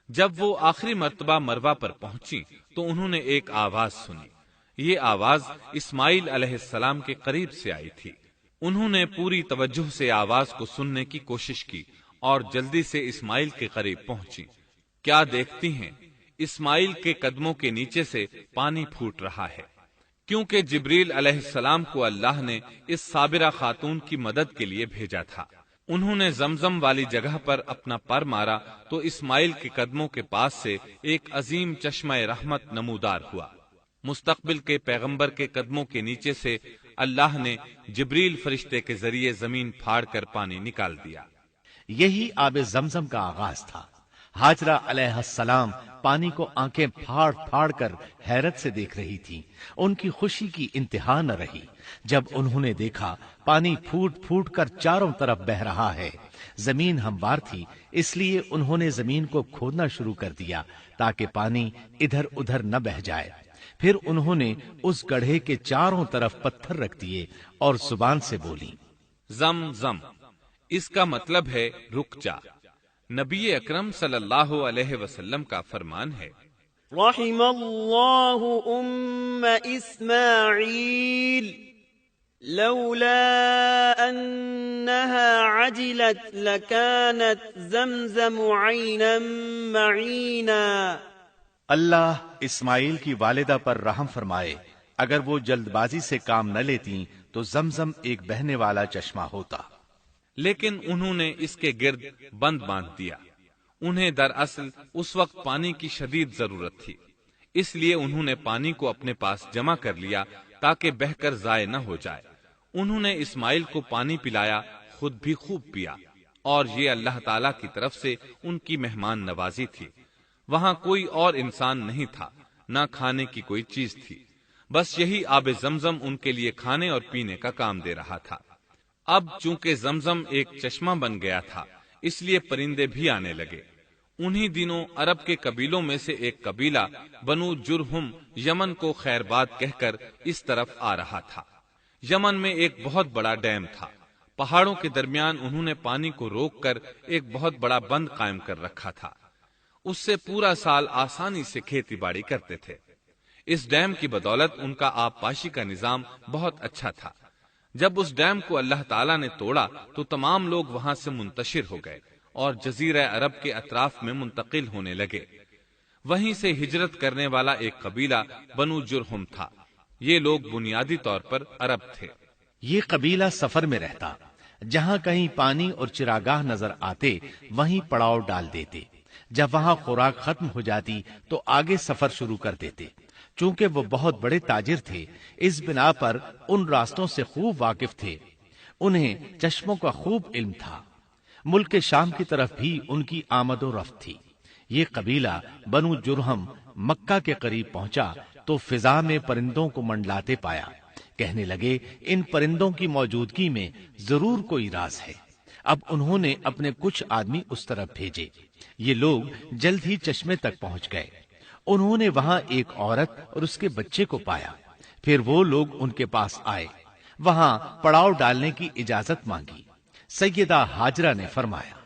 Speaker 1: جب وہ آخری مرتبہ مروہ پر پہنچی تو انہوں نے ایک آواز سنی۔ یہ آواز اسماعیل علیہ السلام کے قریب سے آئی تھی۔ انہوں نے پوری توجہ سے آواز کو سننے کی کوشش کی اور جلدی سے اسماعیل کے قریب پہنچی۔ کیا دیکھتی ہیں، اسماعیل کے قدموں کے نیچے سے پانی پھوٹ رہا ہے، کیونکہ جبریل علیہ السلام کو اللہ نے اس صابرہ خاتون کی مدد کے لیے بھیجا تھا۔ انہوں نے زمزم والی جگہ پر اپنا پر مارا تو اسماعیل کے قدموں کے پاس سے ایک عظیم چشمہ رحمت نمودار ہوا۔ مستقبل کے پیغمبر کے قدموں کے نیچے سے اللہ نے جبریل فرشتے کے ذریعے زمین پھاڑ کر پانی نکال دیا۔
Speaker 2: یہی آب زمزم کا آغاز تھا۔ ہاجرہ علیہ السلام پانی کو آنکھیں پھاڑ پھاڑ کر حیرت سے دیکھ رہی تھی۔ ان کی خوشی کی انتہا نہ رہی جب انہوں نے دیکھا پانی پھوٹ پھوٹ کر چاروں طرف بہ رہا ہے۔ زمین ہموار تھی، اس لیے انہوں نے زمین کو کھودنا شروع کر دیا تاکہ پانی ادھر ادھر نہ بہ جائے۔ پھر انہوں نے اس گڑھے کے چاروں طرف پتھر رکھ دیے اور زبان سے بولی،
Speaker 1: زم زم، اس کا مطلب ہے رک جا۔ نبی اکرم صلی اللہ علیہ وسلم کا فرمان ہے،
Speaker 3: رحم اللہ اسماعیل لولا انها عجلت لكانت زمزم عینا معینا۔
Speaker 2: اللہ اسماعیل کی والدہ پر رحم فرمائے، اگر وہ جلد بازی سے کام نہ لیتی تو زمزم ایک بہنے والا چشمہ ہوتا۔
Speaker 1: لیکن انہوں نے اس کے گرد بند باندھ دیا۔ انہیں دراصل اس وقت پانی کی شدید ضرورت تھی، اس لیے انہوں نے پانی کو اپنے پاس جمع کر لیا تاکہ بہہ کر ضائع نہ ہو جائے۔ انہوں نے اسماعیل کو پانی پلایا، خود بھی خوب پیا، اور یہ اللہ تعالی کی طرف سے ان کی مہمان نوازی تھی۔ وہاں کوئی اور انسان نہیں تھا، نہ کھانے کی کوئی چیز تھی، بس یہی آب زمزم ان کے لیے کھانے اور پینے کا کام دے رہا تھا۔ اب چونکہ زمزم ایک چشمہ بن گیا تھا، اس لیے پرندے بھی آنے لگے۔ انہی دنوں عرب کے قبیلوں میں سے ایک قبیلہ بنو جرہم یمن کو خیر باد کہہ کر اس طرف آ رہا تھا۔ یمن میں ایک بہت بڑا ڈیم تھا۔ پہاڑوں کے درمیان انہوں نے پانی کو روک کر ایک بہت بڑا بند قائم کر رکھا تھا، اس سے پورا سال آسانی سے کھیتی باڑی کرتے تھے۔ اس ڈیم کی بدولت ان کا آب پاشی کا نظام بہت اچھا تھا۔ جب اس ڈیم کو اللہ تعالیٰ نے توڑا تو تمام لوگ وہاں سے منتشر ہو گئے اور جزیرہ عرب کے اطراف میں منتقل ہونے لگے۔ وہیں سے ہجرت کرنے والا ایک قبیلہ بنو جرہم تھا۔ یہ لوگ بنیادی طور پر عرب تھے۔
Speaker 2: یہ قبیلہ سفر میں رہتا، جہاں کہیں پانی اور چراگاہ نظر آتے وہیں پڑاؤ ڈال دیتے۔ جب وہاں خوراک ختم ہو جاتی تو آگے سفر شروع کر دیتے۔ چونکہ وہ بہت بڑے تاجر تھے، اس بنا پر ان راستوں سے خوب واقف تھے۔ انہیں چشموں کا خوب علم تھا۔ ملک شام کی طرف بھی ان کی آمد و رفت تھی۔ یہ قبیلہ بنو جرہم مکہ کے قریب پہنچا تو فضا میں پرندوں کو منڈلاتے پایا۔ کہنے لگے ان پرندوں کی موجودگی میں ضرور کوئی راز ہے۔ اب انہوں نے اپنے کچھ آدمی اس طرف بھیجے۔ یہ لوگ جلد ہی چشمے تک پہنچ گئے۔ انہوں نے وہاں ایک عورت اور اس کے بچے کو پایا، پھر وہ لوگ ان کے پاس آئے، وہاں پڑاؤ ڈالنے کی اجازت مانگی۔ سیدہ ہاجرہ نے فرمایا،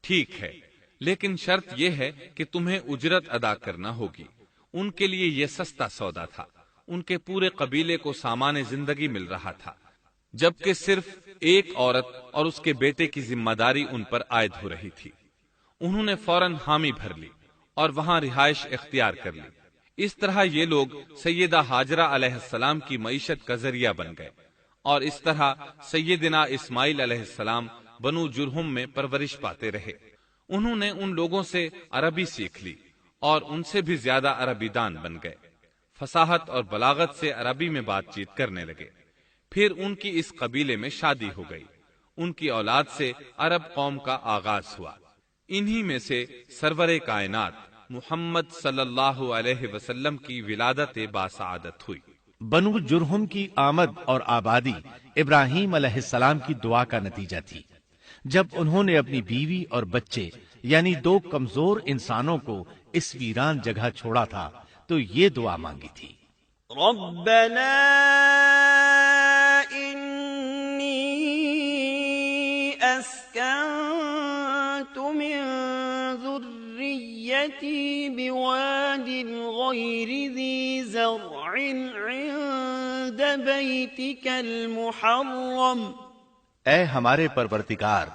Speaker 1: ٹھیک ہے، لیکن شرط یہ ہے کہ تمہیں اجرت ادا کرنا ہوگی۔ ان کے لیے یہ سستا سودا تھا، ان کے پورے قبیلے کو سامان زندگی مل رہا تھا، جبکہ صرف ایک عورت اور اس کے بیٹے کی ذمہ داری ان پر عائد ہو رہی تھی۔ انہوں نے فوراً حامی بھر لی اور وہاں رہائش اختیار کر لی۔ اس طرح یہ لوگ سیدہ ہاجرہ علیہ السلام کی معیشت کا ذریعہ بن گئے، اور اس طرح سیدنا اسماعیل علیہ السلام بنو جرہم میں پرورش پاتے رہے۔ انہوں نے ان لوگوں سے عربی سیکھ لی اور ان سے بھی زیادہ عربی دان بن گئے، فصاحت اور بلاغت سے عربی میں بات چیت کرنے لگے۔ پھر ان کی اس قبیلے میں شادی ہو گئی، ان کی اولاد سے عرب قوم کا آغاز ہوا۔ انہی میں سے سرور کائنات محمد صلی اللہ علیہ وسلم کی ولادت باسعادت ہوئی۔
Speaker 2: بنو جرہم کی آمد اور آبادی ابراہیم علیہ السلام کی دعا کا نتیجہ تھی۔ جب انہوں نے اپنی بیوی اور بچے یعنی دو کمزور انسانوں کو اس ویران جگہ چھوڑا تھا تو یہ دعا مانگی تھی،
Speaker 3: ربنا انی اسکنت من ذریتی بواد غیر ذی زرع عند بیتک المحرم۔
Speaker 2: اے ہمارے پروردگار،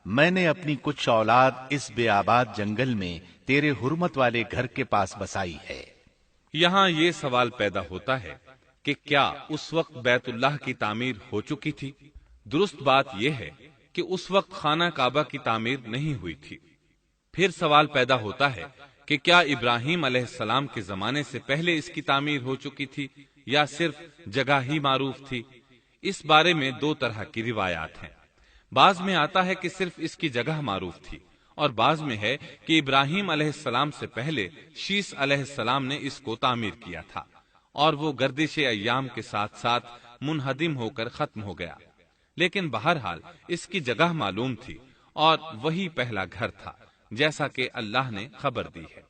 Speaker 2: میں نے اپنی کچھ اولاد اس بے آباد جنگل میں تیرے حرمت والے گھر کے پاس بسائی ہے۔
Speaker 1: یہاں یہ سوال پیدا ہوتا ہے کہ کیا اس وقت بیت اللہ کی تعمیر ہو چکی تھی؟ درست بات یہ ہے کہ اس وقت خانہ کعبہ کی تعمیر نہیں ہوئی تھی۔ پھر سوال پیدا ہوتا ہے کہ کیا ابراہیم علیہ السلام کے زمانے سے پہلے اس کی تعمیر ہو چکی تھی یا صرف جگہ ہی معروف تھی؟ اس بارے میں دو طرح کی روایات ہیں۔ بعض میں آتا ہے کہ صرف اس کی جگہ معروف تھی، اور بعض میں ہے کہ ابراہیم علیہ السلام سے پہلے شیس علیہ السلام نے اس کو تعمیر کیا تھا، اور وہ گردش ایام کے ساتھ ساتھ منہدم ہو کر ختم ہو گیا۔ لیکن بہرحال اس کی جگہ معلوم تھی اور وہی پہلا گھر تھا، جیسا کہ اللہ نے خبر دی ہے۔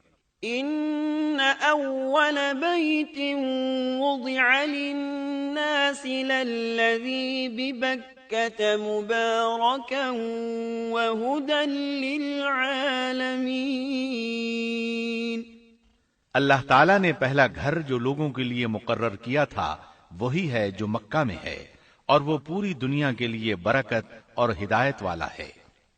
Speaker 3: ان اول بیت وضع للناس للذی ببکۃ مبارکا وہدی للعالمین۔
Speaker 2: اللہ تعالیٰ نے پہلا گھر جو لوگوں کے لیے مقرر کیا تھا وہی ہے جو مکہ میں ہے، اور وہ پوری دنیا کے لیے برکت اور ہدایت والا ہے۔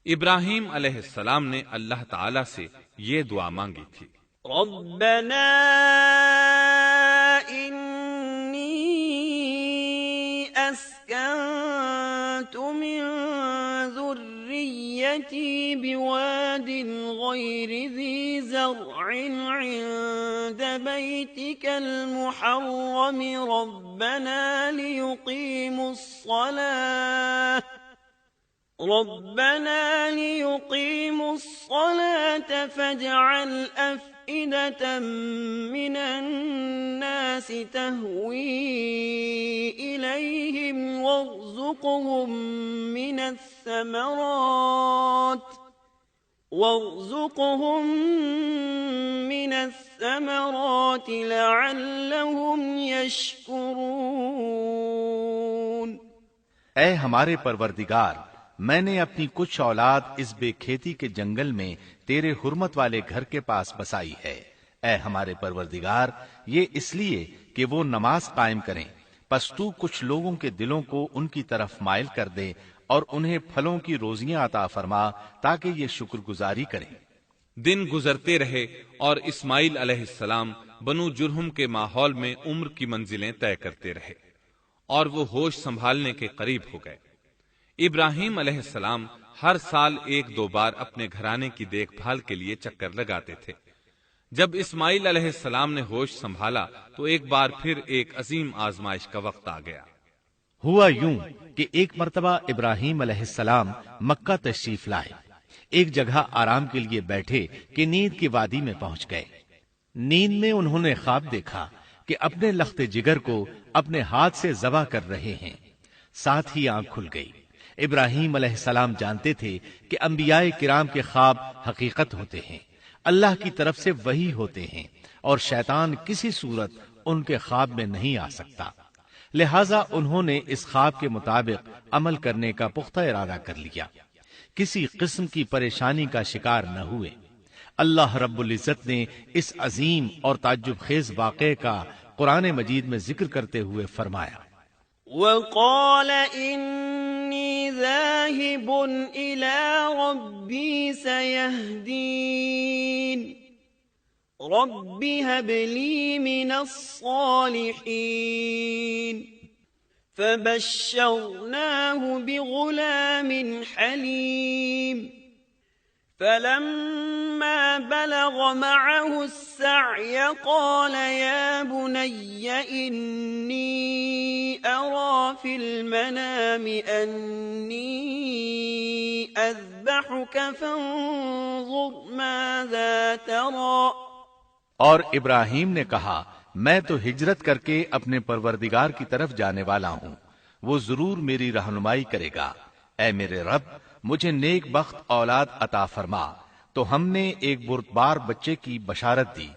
Speaker 1: ابراہیم علیہ السلام نے اللہ تعالیٰ سے یہ دعا مانگی تھی،
Speaker 3: ربنا انی اسکنت من ذریتی بواد غیر ذی زرع عند بیتک المحرم ربنا لیقیموا الصلاة فاجعل أفئدة من الناس تهوي إليهم وارزقهم من الثمرات لعلهم يشكرون۔
Speaker 2: اے ہمارے پروردگار، میں نے اپنی کچھ اولاد اس بے کھیتی کے جنگل میں تیرے حرمت والے گھر کے پاس بسائی ہے۔ اے ہمارے پروردگار، یہ اس لیے کہ وہ نماز قائم کریں، پس تو کچھ لوگوں کے دلوں کو ان کی طرف مائل کر دے اور انہیں پھلوں کی روزیاں عطا فرما تاکہ یہ شکر گزاری کریں۔
Speaker 1: دن گزرتے رہے اور اسماعیل علیہ السلام بنو جرہم کے ماحول میں عمر کی منزلیں طے کرتے رہے، اور وہ ہوش سنبھالنے کے قریب ہو گئے۔ ابراہیم علیہ السلام ہر سال ایک دو بار اپنے گھرانے کی دیکھ بھال کے لیے چکر لگاتے تھے۔ جب اسماعیل علیہ السلام نے ہوش سنبھالا تو ایک بار پھر ایک عظیم آزمائش کا وقت آ گیا۔
Speaker 2: ہوا یوں کہ ایک مرتبہ ابراہیم علیہ السلام مکہ تشریف لائے، ایک جگہ آرام کے لیے بیٹھے کہ نیند کی وادی میں پہنچ گئے۔ نیند میں انہوں نے خواب دیکھا کہ اپنے لخت جگر کو اپنے ہاتھ سے ذبح کر رہے ہیں، ساتھ ہی آنکھ کھل گئی۔ ابراہیم علیہ السلام جانتے تھے کہ انبیاء کرام کے خواب حقیقت ہوتے ہیں، اللہ کی طرف سے وحی ہوتے ہیں، اور شیطان کسی صورت ان کے خواب میں نہیں آ سکتا، لہذا انہوں نے اس خواب کے مطابق عمل کرنے کا پختہ ارادہ کر لیا، کسی قسم کی پریشانی کا شکار نہ ہوئے۔ اللہ رب العزت نے اس عظیم اور تعجب خیز واقعے کا قرآن مجید میں ذکر کرتے ہوئے فرمایا،
Speaker 3: وقال إني ذاهب إلى ربي سيهدين رب هب لي من الصالحين فبشرناه بغلام حليم فلما بلغ معه السعي قال يا بني إني أرى في المنام أني أذبحك فانظر ماذا ترى۔
Speaker 2: اور ابراہیم نے کہا، میں تو ہجرت کر کے اپنے پروردگار کی طرف جانے والا ہوں، وہ ضرور میری رہنمائی کرے گا۔ اے میرے رب، مجھے نیک بخت اولاد عطا فرما۔ تو ہم نے ایک بردبار بچے کی بشارت دی۔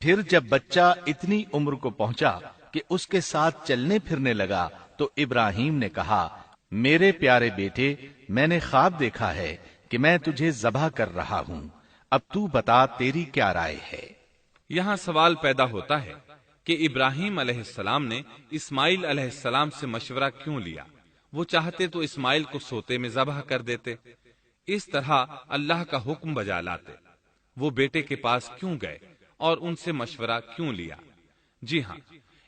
Speaker 2: پھر جب بچہ اتنی عمر کو پہنچا کہ اس کے ساتھ چلنے پھرنے لگا تو ابراہیم نے کہا، میرے پیارے بیٹے، میں نے خواب دیکھا ہے کہ میں تجھے ذبح کر رہا ہوں، اب تو بتا تیری کیا رائے ہے؟
Speaker 1: یہاں سوال پیدا ہوتا ہے کہ ابراہیم علیہ السلام نے اسماعیل علیہ السلام سے مشورہ کیوں لیا؟ وہ چاہتے تو اسماعیل کو سوتے میں ذبح کر دیتے، اس طرح اللہ کا حکم بجا لاتے۔ وہ بیٹے کے پاس کیوں گئے اور ان سے مشورہ کیوں لیا؟ جی ہاں،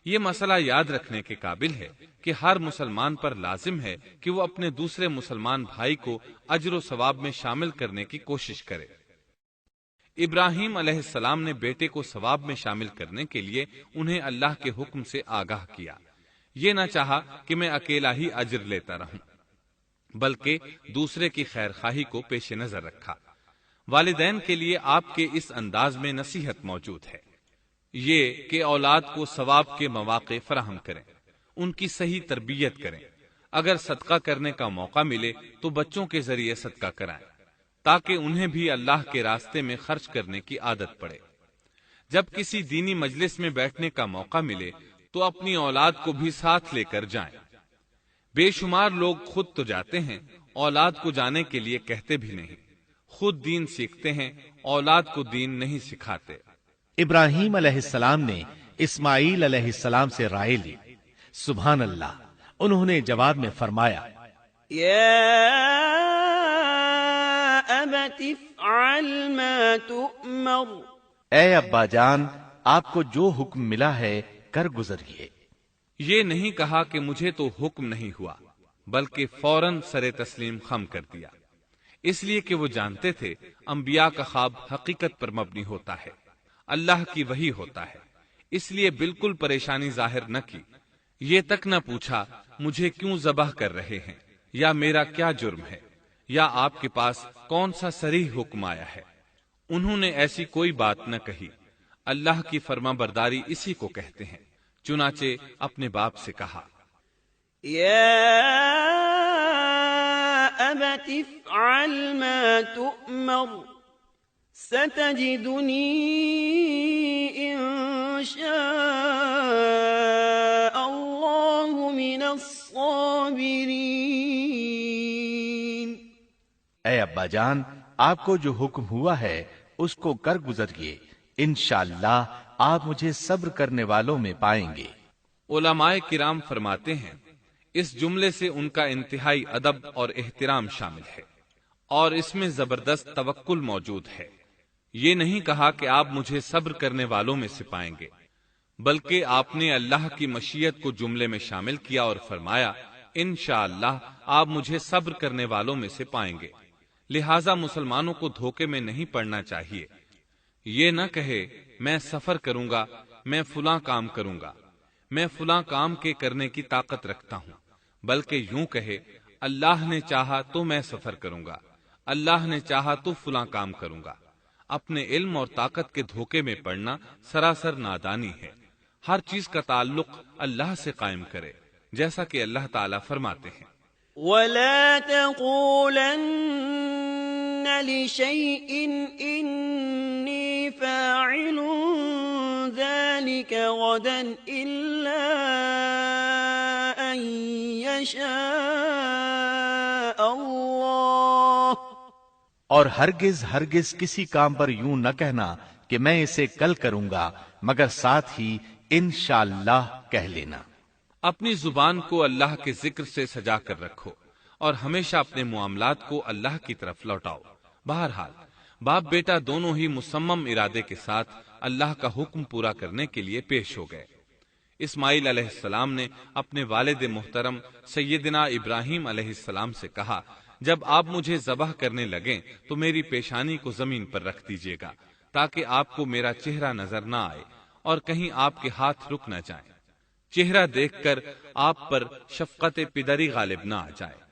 Speaker 1: یہ مسئلہ یاد رکھنے کے قابل ہے کہ ہر مسلمان پر لازم ہے کہ وہ اپنے دوسرے مسلمان بھائی کو اجر و ثواب میں شامل کرنے کی کوشش کرے۔ ابراہیم علیہ السلام نے بیٹے کو ثواب میں شامل کرنے کے لیے انہیں اللہ کے حکم سے آگاہ کیا۔ یہ نہ چاہا کہ میں اکیلا ہی اجر لیتا رہوں، بلکہ دوسرے کی خیر خواہی کو پیش نظر رکھا۔ والدین کے لیے آپ کے اس انداز میں نصیحت موجود ہے، یہ کہ اولاد کو ثواب کے مواقع فراہم کریں، ان کی صحیح تربیت کریں۔ اگر صدقہ کرنے کا موقع ملے تو بچوں کے ذریعے صدقہ کرائیں، تاکہ انہیں بھی اللہ کے راستے میں خرچ کرنے کی عادت پڑے۔ جب کسی دینی مجلس میں بیٹھنے کا موقع ملے تو اپنی اولاد کو بھی ساتھ لے کر جائیں۔ بے شمار لوگ خود تو جاتے ہیں، اولاد کو جانے کے لیے کہتے بھی نہیں، خود دین سیکھتے ہیں، اولاد کو دین نہیں سکھاتے۔
Speaker 2: ابراہیم علیہ السلام نے اسماعیل علیہ السلام سے رائے لی۔ سبحان اللہ، انہوں نے جواب میں فرمایا،
Speaker 3: یا ابت افعل ما تؤمر۔
Speaker 2: اے ابا جان، آپ کو جو حکم ملا ہے کر گزریے۔
Speaker 1: یہ نہیں کہا کہ مجھے تو حکم نہیں ہوا، بلکہ فوراً سر تسلیم خم کر دیا، اس لیے کہ وہ جانتے تھے انبیاء کا خواب حقیقت پر مبنی ہوتا ہے، اللہ کی وحی ہوتا ہے، اس لیے بالکل پریشانی ظاہر نہ کی، یہ تک نہ پوچھا مجھے کیوں ذبح کر رہے ہیں، یا میرا کیا جرم ہے، یا آپ کے پاس کون سا صریح حکم آیا ہے۔ انہوں نے ایسی کوئی بات نہ کہی۔ اللہ کی فرما برداری اسی کو کہتے ہیں۔ چنانچہ اپنے باپ سے کہا،
Speaker 3: یا ابت افعل ما تؤمر ستجدنی ان شاء اللہ من الصابرین۔
Speaker 2: اے ابا جان، آپ کو جو حکم ہوا ہے اس کو کر گزریے، انشاءاللہ آپ مجھے صبر کرنے والوں میں پائیں گے۔
Speaker 1: علماء کرام فرماتے ہیں اس جملے سے ان کا انتہائی ادب اور احترام شامل ہے، اور اس میں زبردست توکل موجود ہے۔ یہ نہیں کہا کہ آپ مجھے صبر کرنے والوں میں سے پائیں گے، بلکہ آپ نے اللہ کی مشیت کو جملے میں شامل کیا اور فرمایا انشاءاللہ آپ مجھے صبر کرنے والوں میں سے پائیں گے۔ لہٰذا مسلمانوں کو دھوکے میں نہیں پڑنا چاہیے۔ یہ نہ کہے میں سفر کروں گا، میں فلاں کام کروں گا، میں فلاں کام کے کرنے کی طاقت رکھتا ہوں، بلکہ یوں کہے اللہ نے چاہا تو میں سفر کروں گا، اللہ نے چاہا تو فلاں کام کروں گا۔ اپنے علم اور طاقت کے دھوکے میں پڑنا سراسر نادانی ہے۔ ہر چیز کا تعلق اللہ سے قائم کرے، جیسا کہ اللہ تعالیٰ فرماتے ہیں،
Speaker 3: وَلَا تَقُولَنَّ لِشَيْءٍ إِنِّي فَاعِلٌ ذلك غدا إلا أن يشاء الله
Speaker 2: اور ہرگز ہرگز کسی کام پر یوں نہ کہنا کہ میں اسے کل کروں گا مگر ساتھ ہی انشاءاللہ کہہ لینا۔
Speaker 1: اپنی زبان کو اللہ کے ذکر سے سجا کر رکھو اور ہمیشہ اپنے معاملات کو اللہ کی طرف لوٹاؤ۔ بہرحال باپ بیٹا دونوں ہی مصمم ارادے کے ساتھ اللہ کا حکم پورا کرنے کے لیے پیش ہو گئے۔ اسماعیل علیہ السلام نے اپنے والد محترم سیدنا ابراہیم علیہ السلام سے کہا، جب آپ مجھے ذبح کرنے لگیں تو میری پیشانی کو زمین پر رکھ دیجیے گا تاکہ آپ کو میرا چہرہ نظر نہ آئے اور کہیں آپ کے ہاتھ رک نہ جائیں، چہرہ دیکھ کر آپ پر شفقت پدری غالب نہ آ جائے۔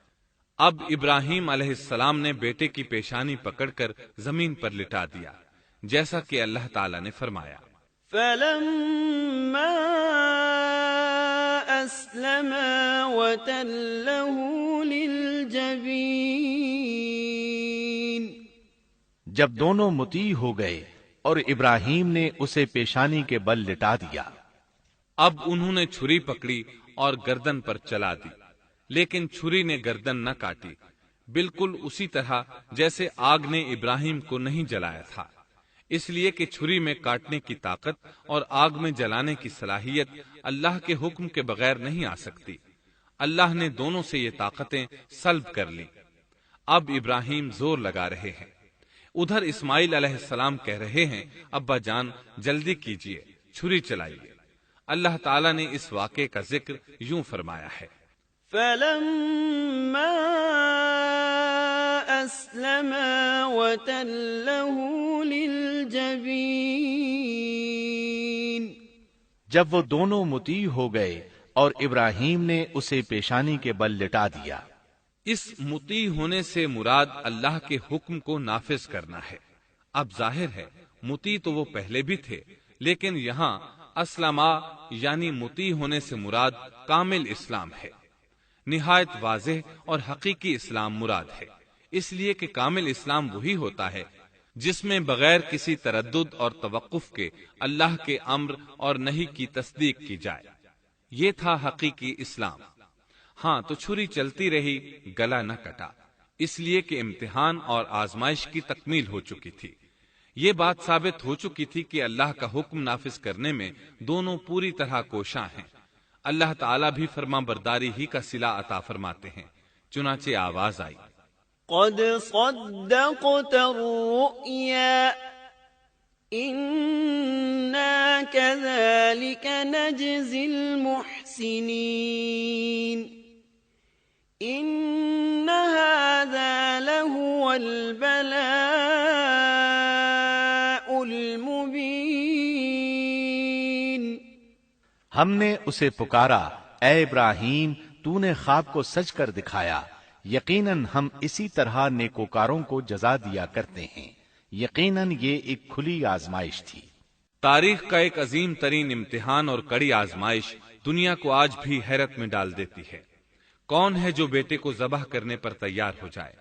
Speaker 1: اب ابراہیم علیہ السلام نے بیٹے کی پیشانی پکڑ کر زمین پر لٹا دیا جیسا کہ اللہ تعالی نے فرمایا۔
Speaker 3: فلما أسلما وتله للجبين
Speaker 2: جب دونوں مطیع ہو گئے اور ابراہیم نے اسے پیشانی کے بل لٹا دیا،
Speaker 1: اب انہوں نے چھری پکڑی اور گردن پر چلا دی، لیکن چھری نے گردن نہ کاٹی، بالکل اسی طرح جیسے آگ نے ابراہیم کو نہیں جلایا تھا، اس لیے کہ چھری میں کاٹنے کی طاقت اور آگ میں جلانے کی صلاحیت اللہ کے حکم کے بغیر نہیں آ سکتی۔ اللہ نے دونوں سے یہ طاقتیں سلب کر لی۔ اب ابراہیم زور لگا رہے ہیں، ادھر اسماعیل علیہ السلام کہہ رہے ہیں، ابا جان جلدی کیجئے، چھری چلائیے۔ اللہ تعالیٰ نے اس واقعے کا ذکر یوں فرمایا ہے،
Speaker 3: فلما أسلما وتله للجبين
Speaker 2: جب وہ دونوں مطیع ہو گئے اور ابراہیم نے اسے پیشانی کے بل لٹا دیا۔
Speaker 1: اس مطیع ہونے سے مراد اللہ کے حکم کو نافذ کرنا ہے۔ اب ظاہر ہے مطیع تو وہ پہلے بھی تھے، لیکن یہاں اسلما یعنی مطیع ہونے سے مراد کامل اسلام ہے۔ نہایت واضح اور حقیقی اسلام مراد ہے، اس لیے کہ کامل اسلام وہی ہوتا ہے جس میں بغیر کسی تردد اور توقف کے اللہ کے امر اور نہی کی تصدیق کی جائے۔ یہ تھا حقیقی اسلام۔ ہاں تو چھری چلتی رہی، گلا نہ کٹا، اس لیے کہ امتحان اور آزمائش کی تکمیل ہو چکی تھی۔ یہ بات ثابت ہو چکی تھی کہ اللہ کا حکم نافذ کرنے میں دونوں پوری طرح کوشاں ہیں۔ اللہ تعالیٰ بھی فرما برداری ہی کا صلہ عطا فرماتے ہیں، چنانچہ آواز آئی،
Speaker 3: قد صدقت الرؤيا إنا كذلك نجزي المحسنين إن هذا لهو البلاء المبين
Speaker 2: ہم نے اسے پکارا، اے ابراہیم تو نے خواب کو سچ کر دکھایا، یقیناً ہم اسی طرح نیکوکاروں کو جزا دیا کرتے ہیں۔ یقیناً یہ ایک کھلی آزمائش تھی۔
Speaker 1: تاریخ کا ایک عظیم ترین امتحان اور کڑی آزمائش دنیا کو آج بھی حیرت میں ڈال دیتی ہے۔ کون ہے جو بیٹے کو ذبح کرنے پر تیار ہو جائے،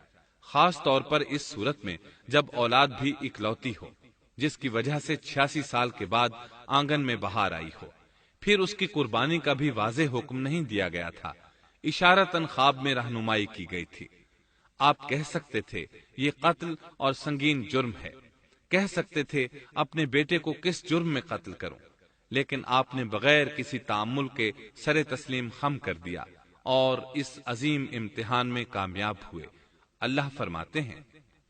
Speaker 1: خاص طور پر اس صورت میں جب اولاد بھی اکلوتی ہو، جس کی وجہ سے 86 سال کے بعد آنگن میں بہار آئی ہو۔ پھر اس کی قربانی کا بھی واضح حکم نہیں دیا گیا تھا، اشارتاً خواب میں رہنمائی کی گئی تھی۔ آپ کہہ سکتے تھے یہ قتل اور سنگین جرم ہے، کہہ سکتے تھے اپنے بیٹے کو کس جرم میں قتل کروں، لیکن آپ نے بغیر کسی تعامل کے سر تسلیم خم کر دیا اور اس عظیم امتحان میں کامیاب ہوئے۔ اللہ فرماتے ہیں،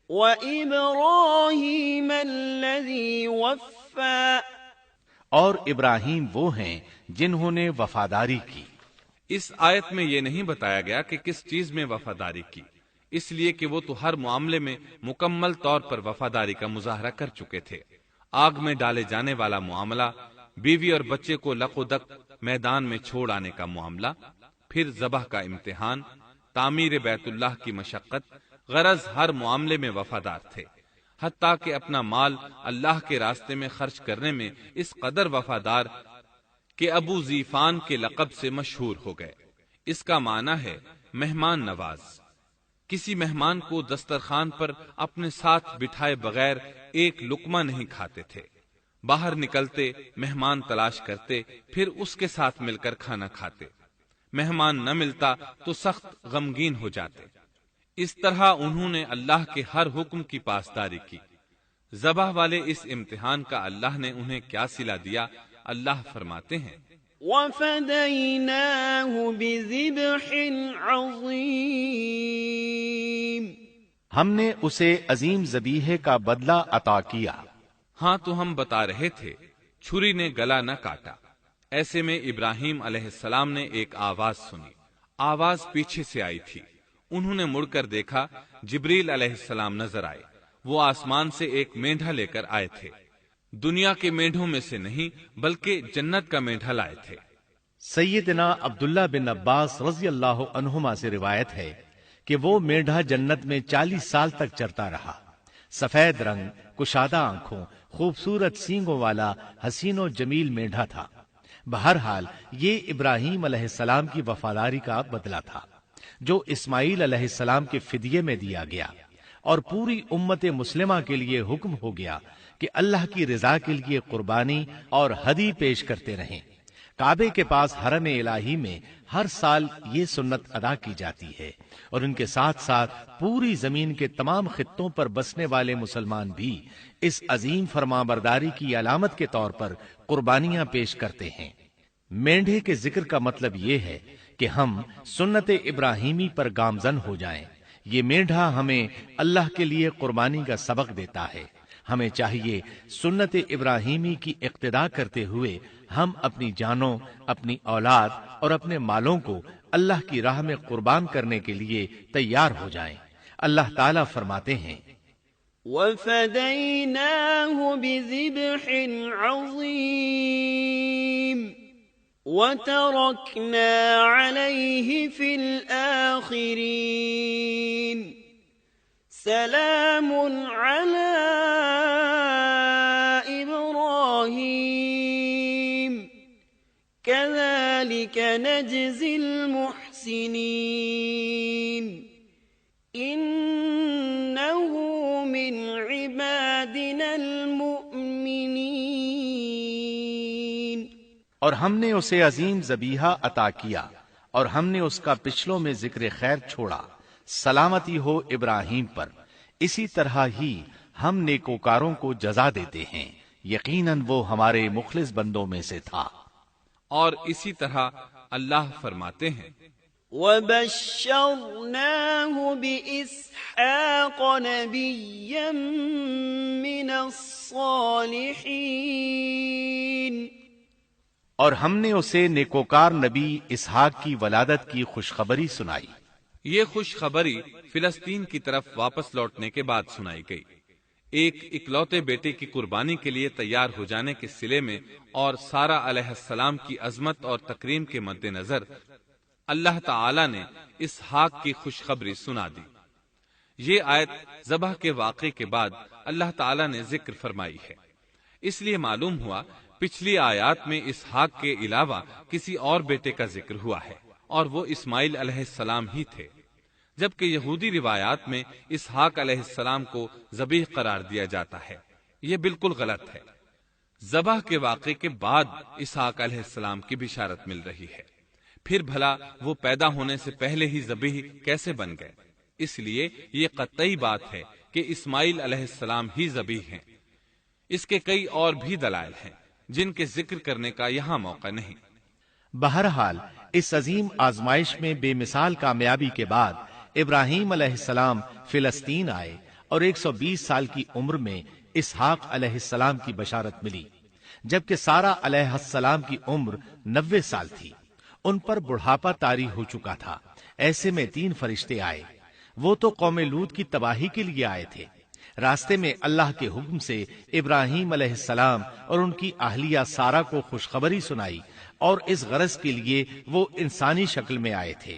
Speaker 3: وَإِبْرَاهِيمَ الَّذِي وَفَّى
Speaker 2: اور ابراہیم وہ ہیں جنہوں نے وفاداری کی۔
Speaker 1: اس آیت میں یہ نہیں بتایا گیا کہ کس چیز میں وفاداری کی، اس لیے کہ وہ تو ہر معاملے میں مکمل طور پر وفاداری کا مظاہرہ کر چکے تھے۔ آگ میں ڈالے جانے والا معاملہ، بیوی اور بچے کو لق و دق میدان میں چھوڑ آنے کا معاملہ، پھر ذبح کا امتحان، تعمیر بیت اللہ کی مشقت، غرض ہر معاملے میں وفادار تھے، حتیٰ کہ اپنا مال اللہ کے راستے میں خرچ کرنے میں اس قدر وفادار کہ ابو زیفان کے لقب سے مشہور ہو گئے۔ اس کا معنی ہے مہمان نواز۔ کسی مہمان کو دسترخوان پر اپنے ساتھ بٹھائے بغیر ایک لقمہ نہیں کھاتے تھے۔ باہر نکلتے، مہمان تلاش کرتے، پھر اس کے ساتھ مل کر کھانا کھاتے۔ مہمان نہ ملتا تو سخت غمگین ہو جاتے۔ اس طرح انہوں نے اللہ کے ہر حکم کی پاسداری کی۔ ذبح والے اس امتحان کا اللہ نے انہیں کیا صلہ دیا؟ اللہ فرماتے ہیں
Speaker 3: وَفَدَيْنَاهُ بِذِبْحٍ عَظِيمٍ۔
Speaker 2: ہم نے اسے عظیم ذبیحے کا بدلہ عطا کیا۔
Speaker 1: ہاں تو ہم بتا رہے تھے، چھری نے گلا نہ کاٹا۔ ایسے میں ابراہیم علیہ السلام نے ایک آواز سنی۔ آواز پیچھے سے آئی تھی۔ انہوں نے مڑ کر دیکھا، جبریل علیہ السلام نظر آئے۔ وہ آسمان سے ایک مینڈھا لے کر آئے تھے۔ دنیا کے مینڈھوں میں سے نہیں بلکہ جنت کا مینڈھا لائے تھے۔
Speaker 2: سیدنا عبداللہ بن عباس رضی اللہ عنہما سے روایت ہے کہ وہ مینڈھا جنت میں 40 سال تک چرتا رہا۔ سفید رنگ، کشادہ آنکھوں، خوبصورت سینگوں والا حسین و جمیل مینڈھا تھا۔ بہرحال یہ ابراہیم علیہ السلام کی وفاداری کا بدلہ تھا جو اسماعیل علیہ السلام کے فدیے میں دیا گیا، اور پوری امت مسلمہ کے لیے حکم ہو گیا کہ اللہ کی رضا کے لیے قربانی اور ہدی پیش کرتے رہیں۔ کعبے کے پاس حرم الہی میں ہر سال یہ سنت ادا کی جاتی ہے، اور ان کے ساتھ ساتھ پوری زمین کے تمام خطوں پر بسنے والے مسلمان بھی اس عظیم فرمانبرداری کی علامت کے طور پر قربانیاں پیش کرتے ہیں۔ مینڈھے کے ذکر کا مطلب یہ ہے کہ ہم سنت ابراہیمی پر گامزن ہو جائیں۔ یہ مینڈھا ہمیں اللہ کے لیے قربانی کا سبق دیتا ہے۔ ہمیں چاہیے سنت ابراہیمی کی اقتدا کرتے ہوئے ہم اپنی جانوں، اپنی اولاد اور اپنے مالوں کو اللہ کی راہ میں قربان کرنے کے لیے تیار ہو جائیں۔ اللہ تعالیٰ فرماتے ہیں
Speaker 3: وَفَدَيْنَاهُ بِذِبْحٍ عَظِيمٍ وَتَرَكْنَا عَلَيْهِ فِي الْآخِرِينَ سَلَامٌ عَلَى إِبْرَاهِيمَ كَذَلِكَ نَجْزِي الْمُحْسِنِينَ إِنَّهُ مِنْ عِبَادِنَا الْمُؤْمِنِينَ۔
Speaker 2: اور ہم نے اسے عظیم ذبیحہ عطا کیا، اور ہم نے اس کا پچھلوں میں ذکر خیر چھوڑا۔ سلامتی ہو ابراہیم پر۔ اسی طرح ہی ہم نیکوکاروں کو جزا دیتے ہیں، یقیناً وہ ہمارے مخلص بندوں میں سے تھا۔
Speaker 1: اور اسی طرح اللہ فرماتے ہیں
Speaker 3: وَبَشَّرْنَاهُ بِإِسْحَاقَ نَبِيًّا مِّنَ الصَّالِحِينَ۔
Speaker 2: اور ہم نے اسے نیکوکار نبی اسحاق کی ولادت کی خوشخبری سنائی۔
Speaker 1: یہ خوشخبری فلسطین کی طرف واپس لوٹنے کے بعد سنائی گئی۔ ایک اکلوتے بیٹے کی قربانی کے لیے تیار ہو جانے کے صلے میں اور سارہ علیہ السلام کی عظمت اور تکریم کے مد نظر اللہ تعالی نے اسحاق کی خوشخبری سنا دی۔ یہ آیت ذبح کے واقعے کے بعد اللہ تعالی نے ذکر فرمائی ہے۔ اس لیے معلوم ہوا پچھلی آیات میں اسحاق کے علاوہ کسی اور بیٹے کا ذکر ہوا ہے، اور وہ اسماعیل علیہ السلام ہی تھے، جبکہ یہودی روایات میں اسحاق علیہ السلام کو ذبیح قرار دیا جاتا ہے۔ یہ بالکل غلط ہے۔ ذبح کے واقعے کے بعد اسحاق علیہ السلام کی بشارت مل رہی ہے، پھر بھلا وہ پیدا ہونے سے پہلے ہی ذبیح کیسے بن گئے؟ اس لیے یہ قطعی بات ہے کہ اسماعیل علیہ السلام ہی ذبیح ہیں۔ اس کے کئی اور بھی دلائل ہیں جن کے ذکر کرنے کا یہاں موقع نہیں۔
Speaker 2: بہرحال اس عظیم آزمائش میں بے مثال کامیابی کے بعد ابراہیم علیہ السلام فلسطین آئے، اور 120 سال کی عمر میں اسحاق علیہ السلام کی بشارت ملی، جبکہ سارہ علیہ السلام کی عمر 90 سال تھی۔ ان پر بڑھاپا طاری ہو چکا تھا۔ ایسے میں 3 فرشتے آئے۔ وہ تو قوم لوط کی تباہی کے لیے آئے تھے۔ راستے میں اللہ کے حکم سے ابراہیم علیہ السلام اور ان کی اہلیہ سارہ کو خوشخبری سنائی، اور اس غرض کے لیے وہ انسانی شکل میں آئے تھے۔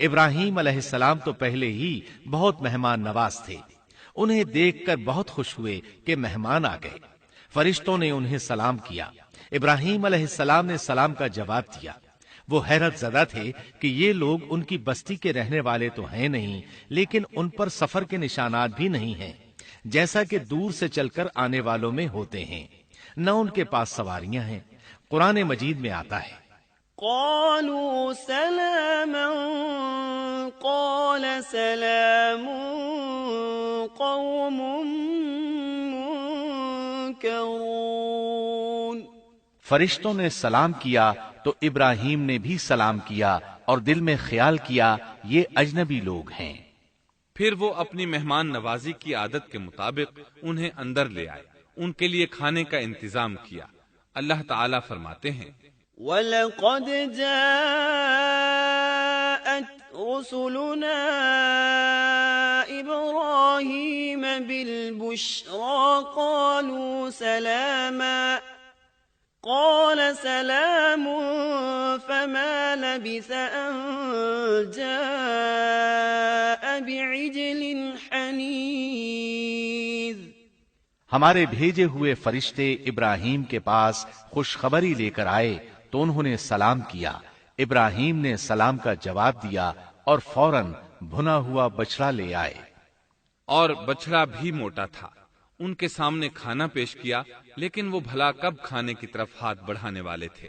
Speaker 2: ابراہیم علیہ السلام تو پہلے ہی بہت مہمان نواز تھے۔ انہیں دیکھ کر بہت خوش ہوئے کہ مہمان آ گئے۔ فرشتوں نے انہیں سلام کیا۔ ابراہیم علیہ السلام نے سلام کا جواب دیا۔ وہ حیرت زدہ تھے کہ یہ لوگ ان کی بستی کے رہنے والے تو ہیں نہیں، لیکن ان پر سفر کے نشانات بھی نہیں ہیں، جیسا کہ دور سے چل کر آنے والوں میں ہوتے ہیں۔ نہ ان کے پاس سواریاں ہیں۔ قرآن مجید میں آتا ہے
Speaker 3: قالوا سلاما قال سلام قوم منكرون۔
Speaker 2: فرشتوں نے سلام کیا تو ابراہیم نے بھی سلام کیا اور دل میں خیال کیا یہ اجنبی لوگ ہیں۔
Speaker 1: پھر وہ اپنی مہمان نوازی کی عادت کے مطابق انہیں اندر لے آئے، ان کے لیے کھانے کا انتظام کیا۔ اللہ تعالیٰ فرماتے ہیں
Speaker 3: وَلَقَدْ جَاءَتْ رُسُلُنَا إِبْرَاهِيمَ بِالْبُشْرَى قَالُوا سَلَامًا قَالَ سَلَامٌ فَمَا لَبِثَ أَن جَاءَ بِعِجْلٍ حَنِيذٍ۔
Speaker 2: ہمارے بھیجے ہوئے فرشتے ابراہیم کے پاس خوشخبری لے کر آئے تو انہوں نے سلام کیا۔ ابراہیم نے سلام کا جواب دیا اور فوراً بھنا ہوا بچڑا لے آئے،
Speaker 1: اور بچڑا بھی موٹا تھا۔ ان کے سامنے کھانا پیش کیا، لیکن وہ بھلا کب کھانے کی طرف ہاتھ بڑھانے والے تھے۔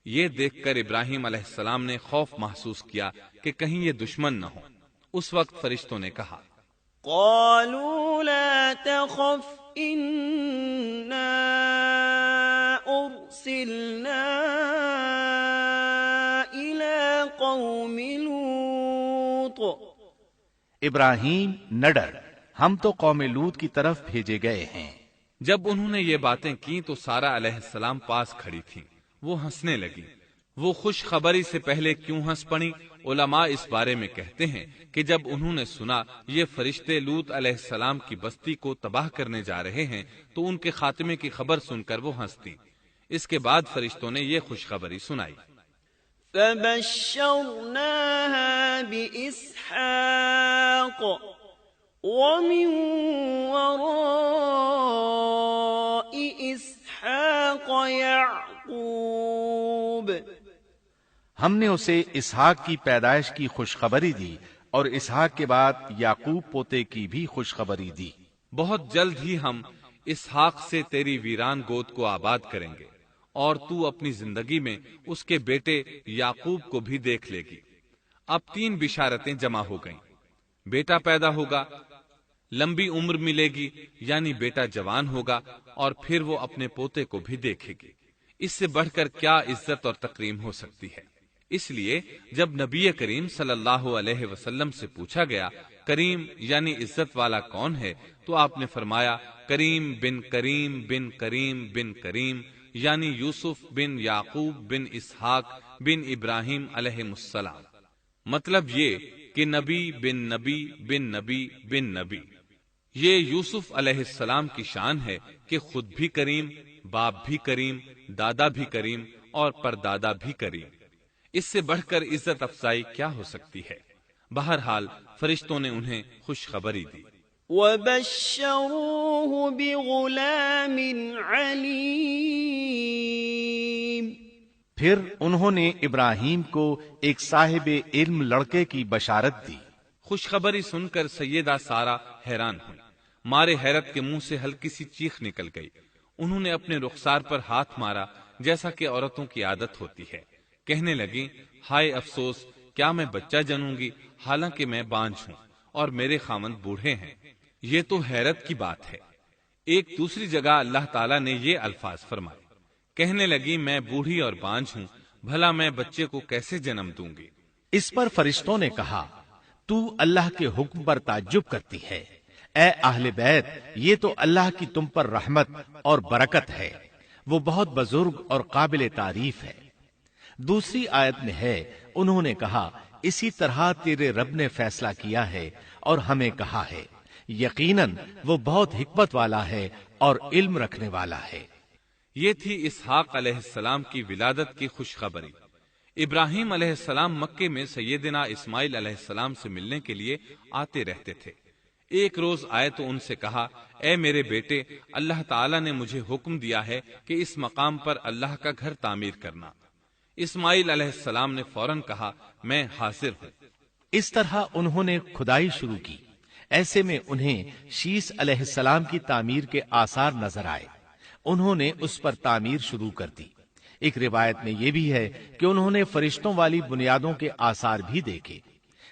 Speaker 1: یہ دیکھ کر ابراہیم علیہ السلام نے خوف محسوس کیا کہ کہیں یہ دشمن نہ ہو۔ اس وقت فرشتوں نے کہا
Speaker 3: قالوا لا تخف إنا أرسلنا إلى قوم لوط۔
Speaker 2: ابراہیم نہ ڈر، ہم تو قوم لوط کی طرف بھیجے گئے ہیں۔
Speaker 1: جب انہوں نے یہ باتیں کی تو سارہ علیہ السلام پاس کھڑی تھیں۔ وہ ہنسنے لگی۔ وہ خوش خبری سے پہلے کیوں ہنس پڑی؟ علماء اس بارے میں کہتے ہیں کہ جب انہوں نے سنا یہ فرشتے لوط علیہ السلام کی بستی کو تباہ کرنے جا رہے ہیں تو ان کے خاتمے کی خبر سن کر وہ ہنستی۔ اس کے بعد فرشتوں نے یہ خوشخبری سنائی۔
Speaker 3: فبشرناها بإسحاق ومن وراء إسحاق يعقوب۔
Speaker 2: ہم نے اسے اسحاق کی پیدائش کی خوشخبری دی اور اسحاق کے بعد یعقوب پوتے کی بھی خوشخبری دی۔
Speaker 1: بہت جلد ہی ہم اسحاق سے تیری ویران گود کو آباد کریں گے، اور تو اپنی زندگی میں اس کے بیٹے یعقوب کو بھی دیکھ لے گی۔ اب 3 بشارتیں جمع ہو گئیں۔ بیٹا پیدا ہوگا، لمبی عمر ملے گی یعنی بیٹا جوان ہوگا، اور پھر وہ اپنے پوتے کو بھی دیکھے گی۔ اس سے بڑھ کر کیا عزت اور تکریم ہو سکتی ہے؟ اس لیے جب نبی کریم صلی اللہ علیہ وسلم سے پوچھا گیا کریم یعنی عزت والا کون ہے، تو آپ نے فرمایا کریم بن کریم بن کریم بن کریم، یعنی یوسف بن یعقوب بن اسحاق بن ابراہیم علیہ السلام۔ مطلب یہ کہ نبی بن نبی بن نبی بن نبی۔ یہ یوسف علیہ السلام کی شان ہے کہ خود بھی کریم، باپ بھی کریم، دادا بھی کریم اور پردادا بھی کریم۔ اس سے بڑھ کر عزت افزائی کیا ہو سکتی ہے؟ بہرحال فرشتوں نے انہیں خوشخبری دی۔
Speaker 3: وَبَشَّرُوهُ بِغُلَامٍ عَلِيمٍ۔
Speaker 2: پھر انہوں نے ابراہیم کو ایک صاحب علم لڑکے کی بشارت دی۔
Speaker 1: خوشخبری سن کر سیدہ سارہ حیران ہوئی۔ مارے حیرت کے منہ سے ہلکی سی چیخ نکل گئی۔ انہوں نے اپنے رخسار پر ہاتھ مارا جیسا کہ عورتوں کی عادت ہوتی ہے۔ کہنے لگی ہائے افسوس، کیا میں بچہ جنوں گی حالانکہ میں بانجھ ہوں اور میرے خاوند بوڑھے ہیں؟ یہ تو حیرت کی بات ہے۔ ایک دوسری جگہ اللہ تعالیٰ نے یہ الفاظ فرمائے، کہنے لگی میں بوڑھی اور بانجھ ہوں، بھلا میں بچے کو کیسے جنم دوں گی؟
Speaker 2: اس پر فرشتوں نے کہا تو اللہ کے حکم پر تعجب کرتی ہے، اے اہل بیت، یہ تو اللہ کی تم پر رحمت اور برکت ہے، وہ بہت بزرگ اور قابل تعریف ہے۔ دوسری آیت میں ہے انہوں نے کہا اسی طرح تیرے رب نے فیصلہ کیا ہے اور ہمیں کہا ہے، یقیناً وہ بہت حکمت والا ہے اور علم رکھنے والا ہے۔
Speaker 1: یہ تھی اسحاق علیہ السلام کی ولادت کی خوشخبری۔ ابراہیم علیہ السلام مکے میں سیدنا اسماعیل علیہ السلام سے ملنے کے لیے آتے رہتے تھے۔ ایک روز آئے تو ان سے کہا اے میرے بیٹے، اللہ تعالیٰ نے مجھے حکم دیا ہے کہ اس مقام پر اللہ کا گھر تعمیر کرنا۔ اسماعیل علیہ السلام نے فوراً کہا میں حاضر ہوں۔
Speaker 2: اس طرح انہوں نے کھدائی شروع کی۔ ایسے میں انہیں شیش علیہ السلام کی تعمیر کے آثار نظر آئے۔ انہوں نے اس پر تعمیر شروع کر دی۔ ایک روایت میں یہ بھی ہے کہ انہوں نے فرشتوں والی بنیادوں کے آثار بھی دیکھے۔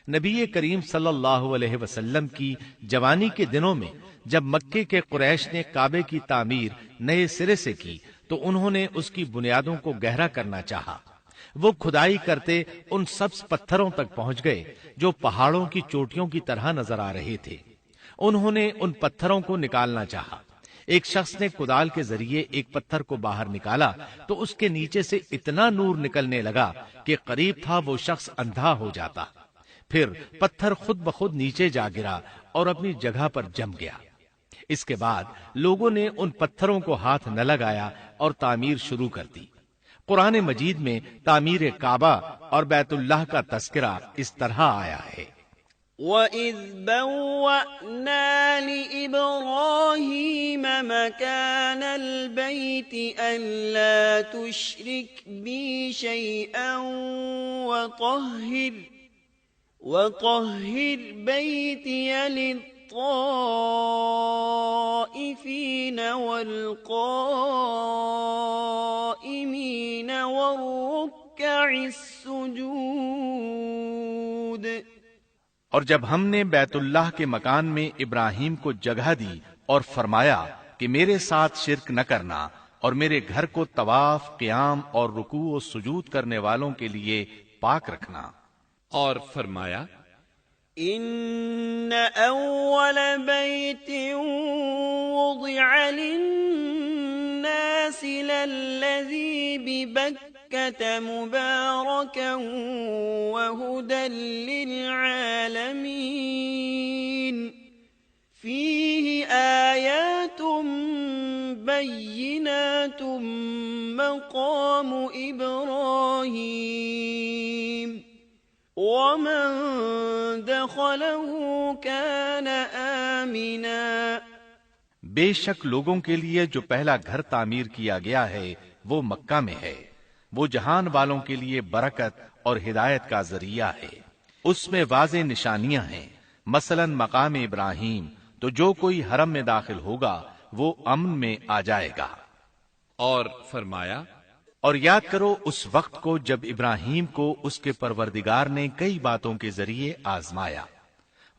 Speaker 2: نبی کریم صلی اللہ علیہ وسلم کی جوانی کے دنوں میں جب مکے کے قریش نے کعبے کی تعمیر نئے سرے سے کی تو انہوں نے اس کی بنیادوں کو گہرا کرنا چاہا۔ وہ کھدائی کرتے ان سبز پتھروں تک پہنچ گئے جو پہاڑوں کی چوٹیوں کی طرح نظر آ رہے تھے۔ انہوں نے ان پتھروں کو نکالنا چاہا۔ ایک شخص نے کدال کے ذریعے ایک پتھر کو باہر نکالا تو اس کے نیچے سے اتنا نور نکلنے لگا کہ قریب تھا وہ شخص اندھا ہو جاتا۔ پھر پتھر خود بخود نیچے جا گرا اور اپنی جگہ پر جم گیا۔ اس کے بعد لوگوں نے ان پتھروں کو ہاتھ نہ لگایا اور تعمیر شروع کر دی۔ قرآن مجید میں تعمیر کعبہ اور بیت اللہ کا تذکرہ اس طرح آیا ہے:
Speaker 3: وَإِذْ بَوَّأْنَا لِإِبْرَاهِيمَ مَكَانَ الْبَيْتِ أَلَّا تُشْرِكْ بِي شَيْئًا وَطَهِّرْ بَيْتِيَ لِلطَّائِفِينَ وَالْقَائِمِينَ وَالرُّكَّعِ السُّجُودِ۔
Speaker 2: اور جب ہم نے بیت اللہ کے مکان میں ابراہیم کو جگہ دی اور فرمایا کہ میرے ساتھ شرک نہ کرنا اور میرے گھر کو طواف، قیام اور رکوع و سجود کرنے والوں کے لیے پاک رکھنا،
Speaker 1: اور فرمایا
Speaker 3: ان اول بیت وضع للناس للذی ببکۃ مبارکا وہدی للعالمین فیہ آیات بینات مقام ابراہیم ومن دخلہ کان آمنا۔
Speaker 2: بے شک لوگوں کے لیے جو پہلا گھر تعمیر کیا گیا ہے وہ مکہ میں ہے، وہ جہان والوں کے لیے برکت اور ہدایت کا ذریعہ ہے۔ اس میں واضح نشانیاں ہیں، مثلا مقام ابراہیم، تو جو کوئی حرم میں داخل ہوگا وہ امن میں آ جائے گا۔
Speaker 1: اور فرمایا
Speaker 2: اور یاد کرو اس وقت کو جب ابراہیم کو اس کے پروردگار نے کئی باتوں کے ذریعے آزمایا،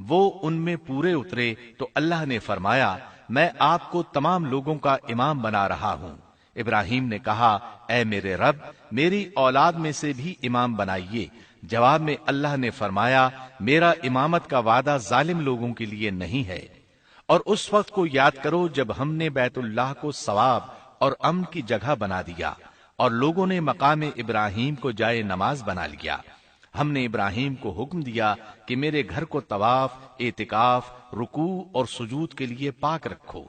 Speaker 2: وہ ان میں پورے اترے تو اللہ نے فرمایا میں آپ کو تمام لوگوں کا امام بنا رہا ہوں۔ ابراہیم نے کہا اے میرے رب میری اولاد میں سے بھی امام بنائیے۔ جواب میں اللہ نے فرمایا میرا امامت کا وعدہ ظالم لوگوں کے لیے نہیں ہے۔ اور اس وقت کو یاد کرو جب ہم نے بیت اللہ کو ثواب اور امن کی جگہ بنا دیا اور لوگوں نے مقام ابراہیم کو جائے نماز بنا لیا۔ ہم نے ابراہیم کو حکم دیا کہ میرے گھر کو طواف، اعتکاف، رکوع اور سجود کے لیے پاک رکھو،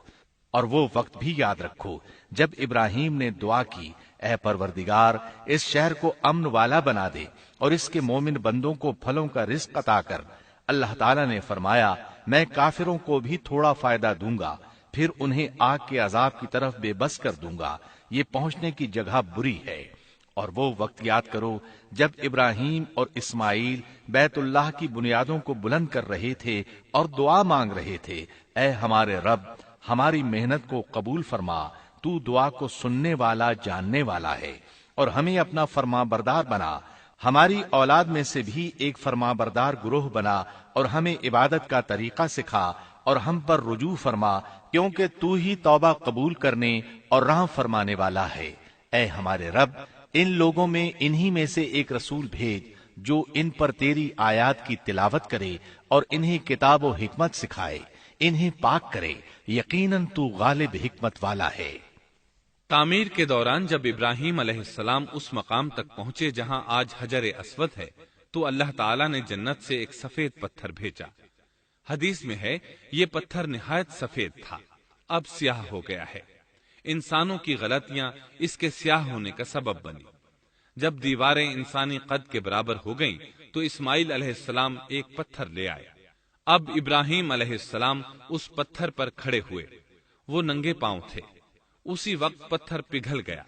Speaker 2: اور وہ وقت بھی یاد رکھو جب ابراہیم نے دعا کی اے پروردگار اس شہر کو امن والا بنا دے اور اس کے مومن بندوں کو پھلوں کا رزق عطا کر۔ اللہ تعالیٰ نے فرمایا میں کافروں کو بھی تھوڑا فائدہ دوں گا، پھر انہیں آگ کے عذاب کی طرف بے بس کر دوں گا، یہ پہنچنے کی جگہ بری ہے۔ اور وہ وقت یاد کرو جب ابراہیم اور اسماعیل بیت اللہ کی بنیادوں کو بلند کر رہے تھے اور دعا مانگ رہے تھے اے ہمارے رب ہماری محنت کو قبول فرما، تو دعا کو سننے والا جاننے والا ہے، اور ہمیں اپنا فرما بردار بنا، ہماری اولاد میں سے بھی ایک فرما بردار گروہ بنا، اور ہمیں عبادت کا طریقہ سکھا اور ہم پر رجوع فرما، کیونکہ تو ہی توبہ قبول کرنے اور رحم فرمانے والا ہے۔ اے ہمارے رب ان لوگوں میں انہی میں سے ایک رسول بھیج جو ان پر تیری آیات کی تلاوت کرے اور انہیں کتاب و حکمت سکھائے، انہیں پاک کرے، یقیناً تو غالب حکمت والا ہے۔
Speaker 1: تعمیر کے دوران جب ابراہیم علیہ السلام اس مقام تک پہنچے جہاں آج حجر اسود ہے تو اللہ تعالیٰ نے جنت سے ایک سفید پتھر بھیجا۔ حدیث میں ہے یہ پتھر نہایت سفید تھا، اب سیاہ ہو گیا ہے۔ انسانوں کی غلطیاں اس کے سیاہ ہونے کا سبب بنی۔ جب دیواریں انسانی قد کے برابر ہو گئیں تو اسماعیل علیہ السلام ایک پتھر لے آئے۔ اب ابراہیم علیہ السلام اس پتھر پر کھڑے ہوئے، وہ ننگے پاؤں تھے۔ اسی وقت پتھر پگھل گیا،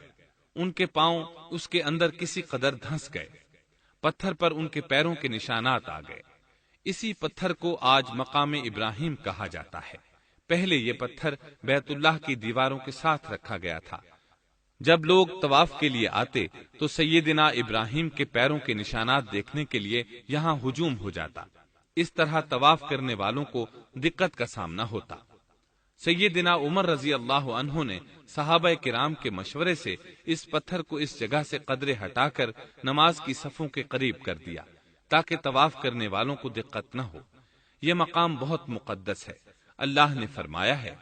Speaker 1: ان کے پاؤں اس کے اندر کسی قدر دھنس گئے، پتھر پر ان کے پیروں کے نشانات آ گئے۔ اسی پتھر کو آج مقام ابراہیم کہا جاتا ہے۔ پہلے یہ پتھر بیت اللہ کی دیواروں کے ساتھ رکھا گیا تھا۔ جب لوگ طواف کے لیے آتے تو سیدنا ابراہیم کے پیروں کے نشانات دیکھنے کے لیے یہاں ہجوم ہو جاتا۔ اس طرح طواف کرنے والوں کو دقت کا سامنا ہوتا۔ سیدنا عمر رضی اللہ عنہ نے صحابہ کرام کے مشورے سے اس پتھر کو اس جگہ سے قدرے ہٹا کر نماز کی صفوں کے قریب کر دیا تاکہ طواف کرنے والوں کو دقت نہ ہو۔ یہ مقام بہت مقدس ہے۔ اللہ نے فرمایا ہے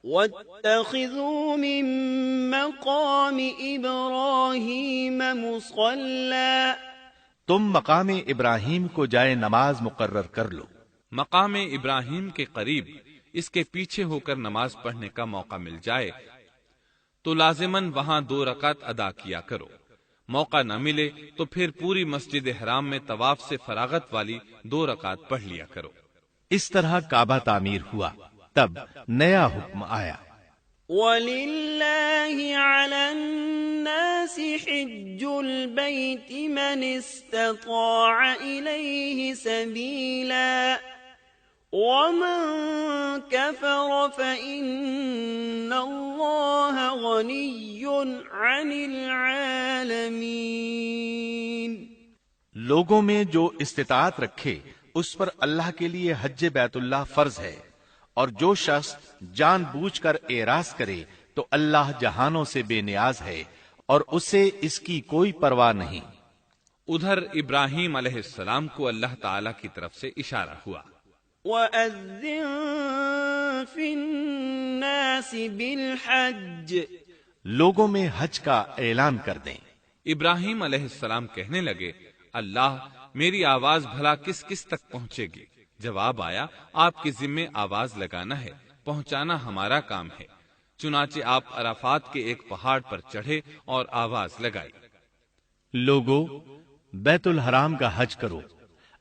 Speaker 3: وَاتَّخِذُوا مِن مَّقَامِ إِبْرَاهِيمَ مُصَلًّى،
Speaker 2: تم مقام ابراہیم کو جائے نماز مقرر کر لو۔
Speaker 1: مقام ابراہیم کے قریب اس کے پیچھے ہو کر نماز پڑھنے کا موقع مل جائے تو لازماً وہاں 2 رکعت ادا کیا کرو۔ موقع نہ ملے تو پھر پوری مسجد حرام میں طواف سے فراغت والی 2 رکعت پڑھ لیا کرو۔
Speaker 2: اس طرح کعبہ تعمیر ہوا، تب نیا حکم آیا۔
Speaker 3: وَلِلَّهِ عَلَى النَّاسِ حِجُّ الْبَيْتِ مَنِ اسْتَطَاعَ إِلَيْهِ سَبِيلًا وَمَن كَفَرَ فَإِنَّ اللَّهَ غَنِيٌّ عَنِ الْعَالَمِينَ۔
Speaker 2: لوگوں میں جو استطاعت رکھے اس پر اللہ کے لیے حج بیت اللہ فرض ہے، اور جو شخص جان بوجھ کر اعراض کرے تو اللہ جہانوں سے بے نیاز ہے اور اسے اس کی کوئی پرواہ نہیں۔
Speaker 1: ادھر ابراہیم علیہ السلام کو اللہ تعالی کی طرف سے اشارہ ہوا،
Speaker 3: وَأَذِّن فِي النَّاسِ بِالْحَجِّ،
Speaker 2: لوگوں میں حج کا اعلان کر دیں۔
Speaker 1: ابراہیم علیہ السلام کہنے لگے، اللہ میری آواز بھلا کس کس تک پہنچے گی؟ جواب آیا، آپ کے ذمے آواز لگانا ہے، پہنچانا ہمارا کام ہے۔ چنانچہ آپ عرفات کے ایک پہاڑ پر چڑھے اور آواز لگائی،
Speaker 2: لوگو بیت الحرام کا حج کرو۔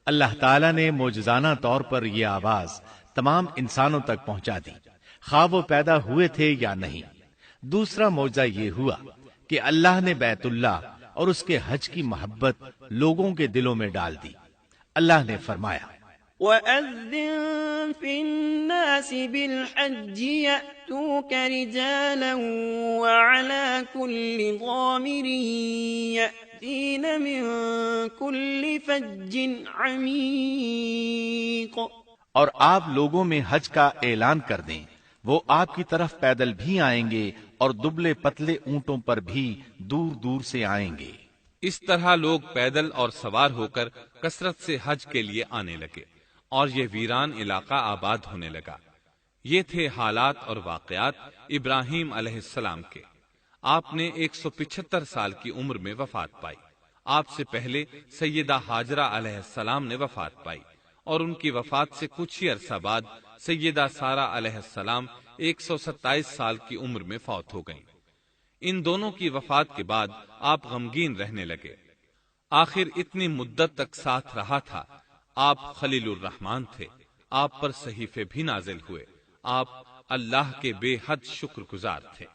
Speaker 2: اللہ تعالیٰ نے معجزانہ طور پر یہ آواز تمام انسانوں تک پہنچا دی، خواہ وہ پیدا ہوئے تھے یا نہیں۔ دوسرا معجزہ یہ ہوا کہ اللہ نے بیت اللہ اور اس کے حج کی محبت لوگوں کے دلوں میں ڈال دی۔ اللہ نے فرمایا،
Speaker 3: وَأَذِّن فِي النَّاسِ بِالْحَجِّ يَأْتُوكَ رِجَالًا وَعَلَى كُلِّ ضَامِرٍ يَأْتِينَ مِن كُلِّ فَجٍّ عَمِيقٍ۔
Speaker 2: اور آپ لوگوں میں حج کا اعلان کر دیں، وہ آپ کی طرف پیدل بھی آئیں گے اور دبلے پتلے اونٹوں پر بھی دور دور سے آئیں گے۔
Speaker 1: اس طرح لوگ پیدل اور سوار ہو کر کثرت سے حج کے لیے آنے لگے اور یہ ویران علاقہ آباد ہونے لگا۔ یہ تھے حالات اور واقعات ابراہیم علیہ السلام کے۔ آپ نے 175 سال کی عمر میں وفات پائی۔ آپ سے پہلے سیدہ ہاجرہ علیہ السلام نے وفات پائی اور ان کی وفات سے کچھ ہی عرصہ بعد سیدہ سارہ علیہ السلام 127 سال کی عمر میں فوت ہو گئیں۔ ان دونوں کی وفات کے بعد آپ غمگین رہنے لگے۔ آخر اتنی مدت تک ساتھ رہا تھا۔ آپ خلیل الرحمن تھے، آپ پر صحیفے بھی نازل ہوئے، آپ اللہ کے بے حد شکر گزار تھے۔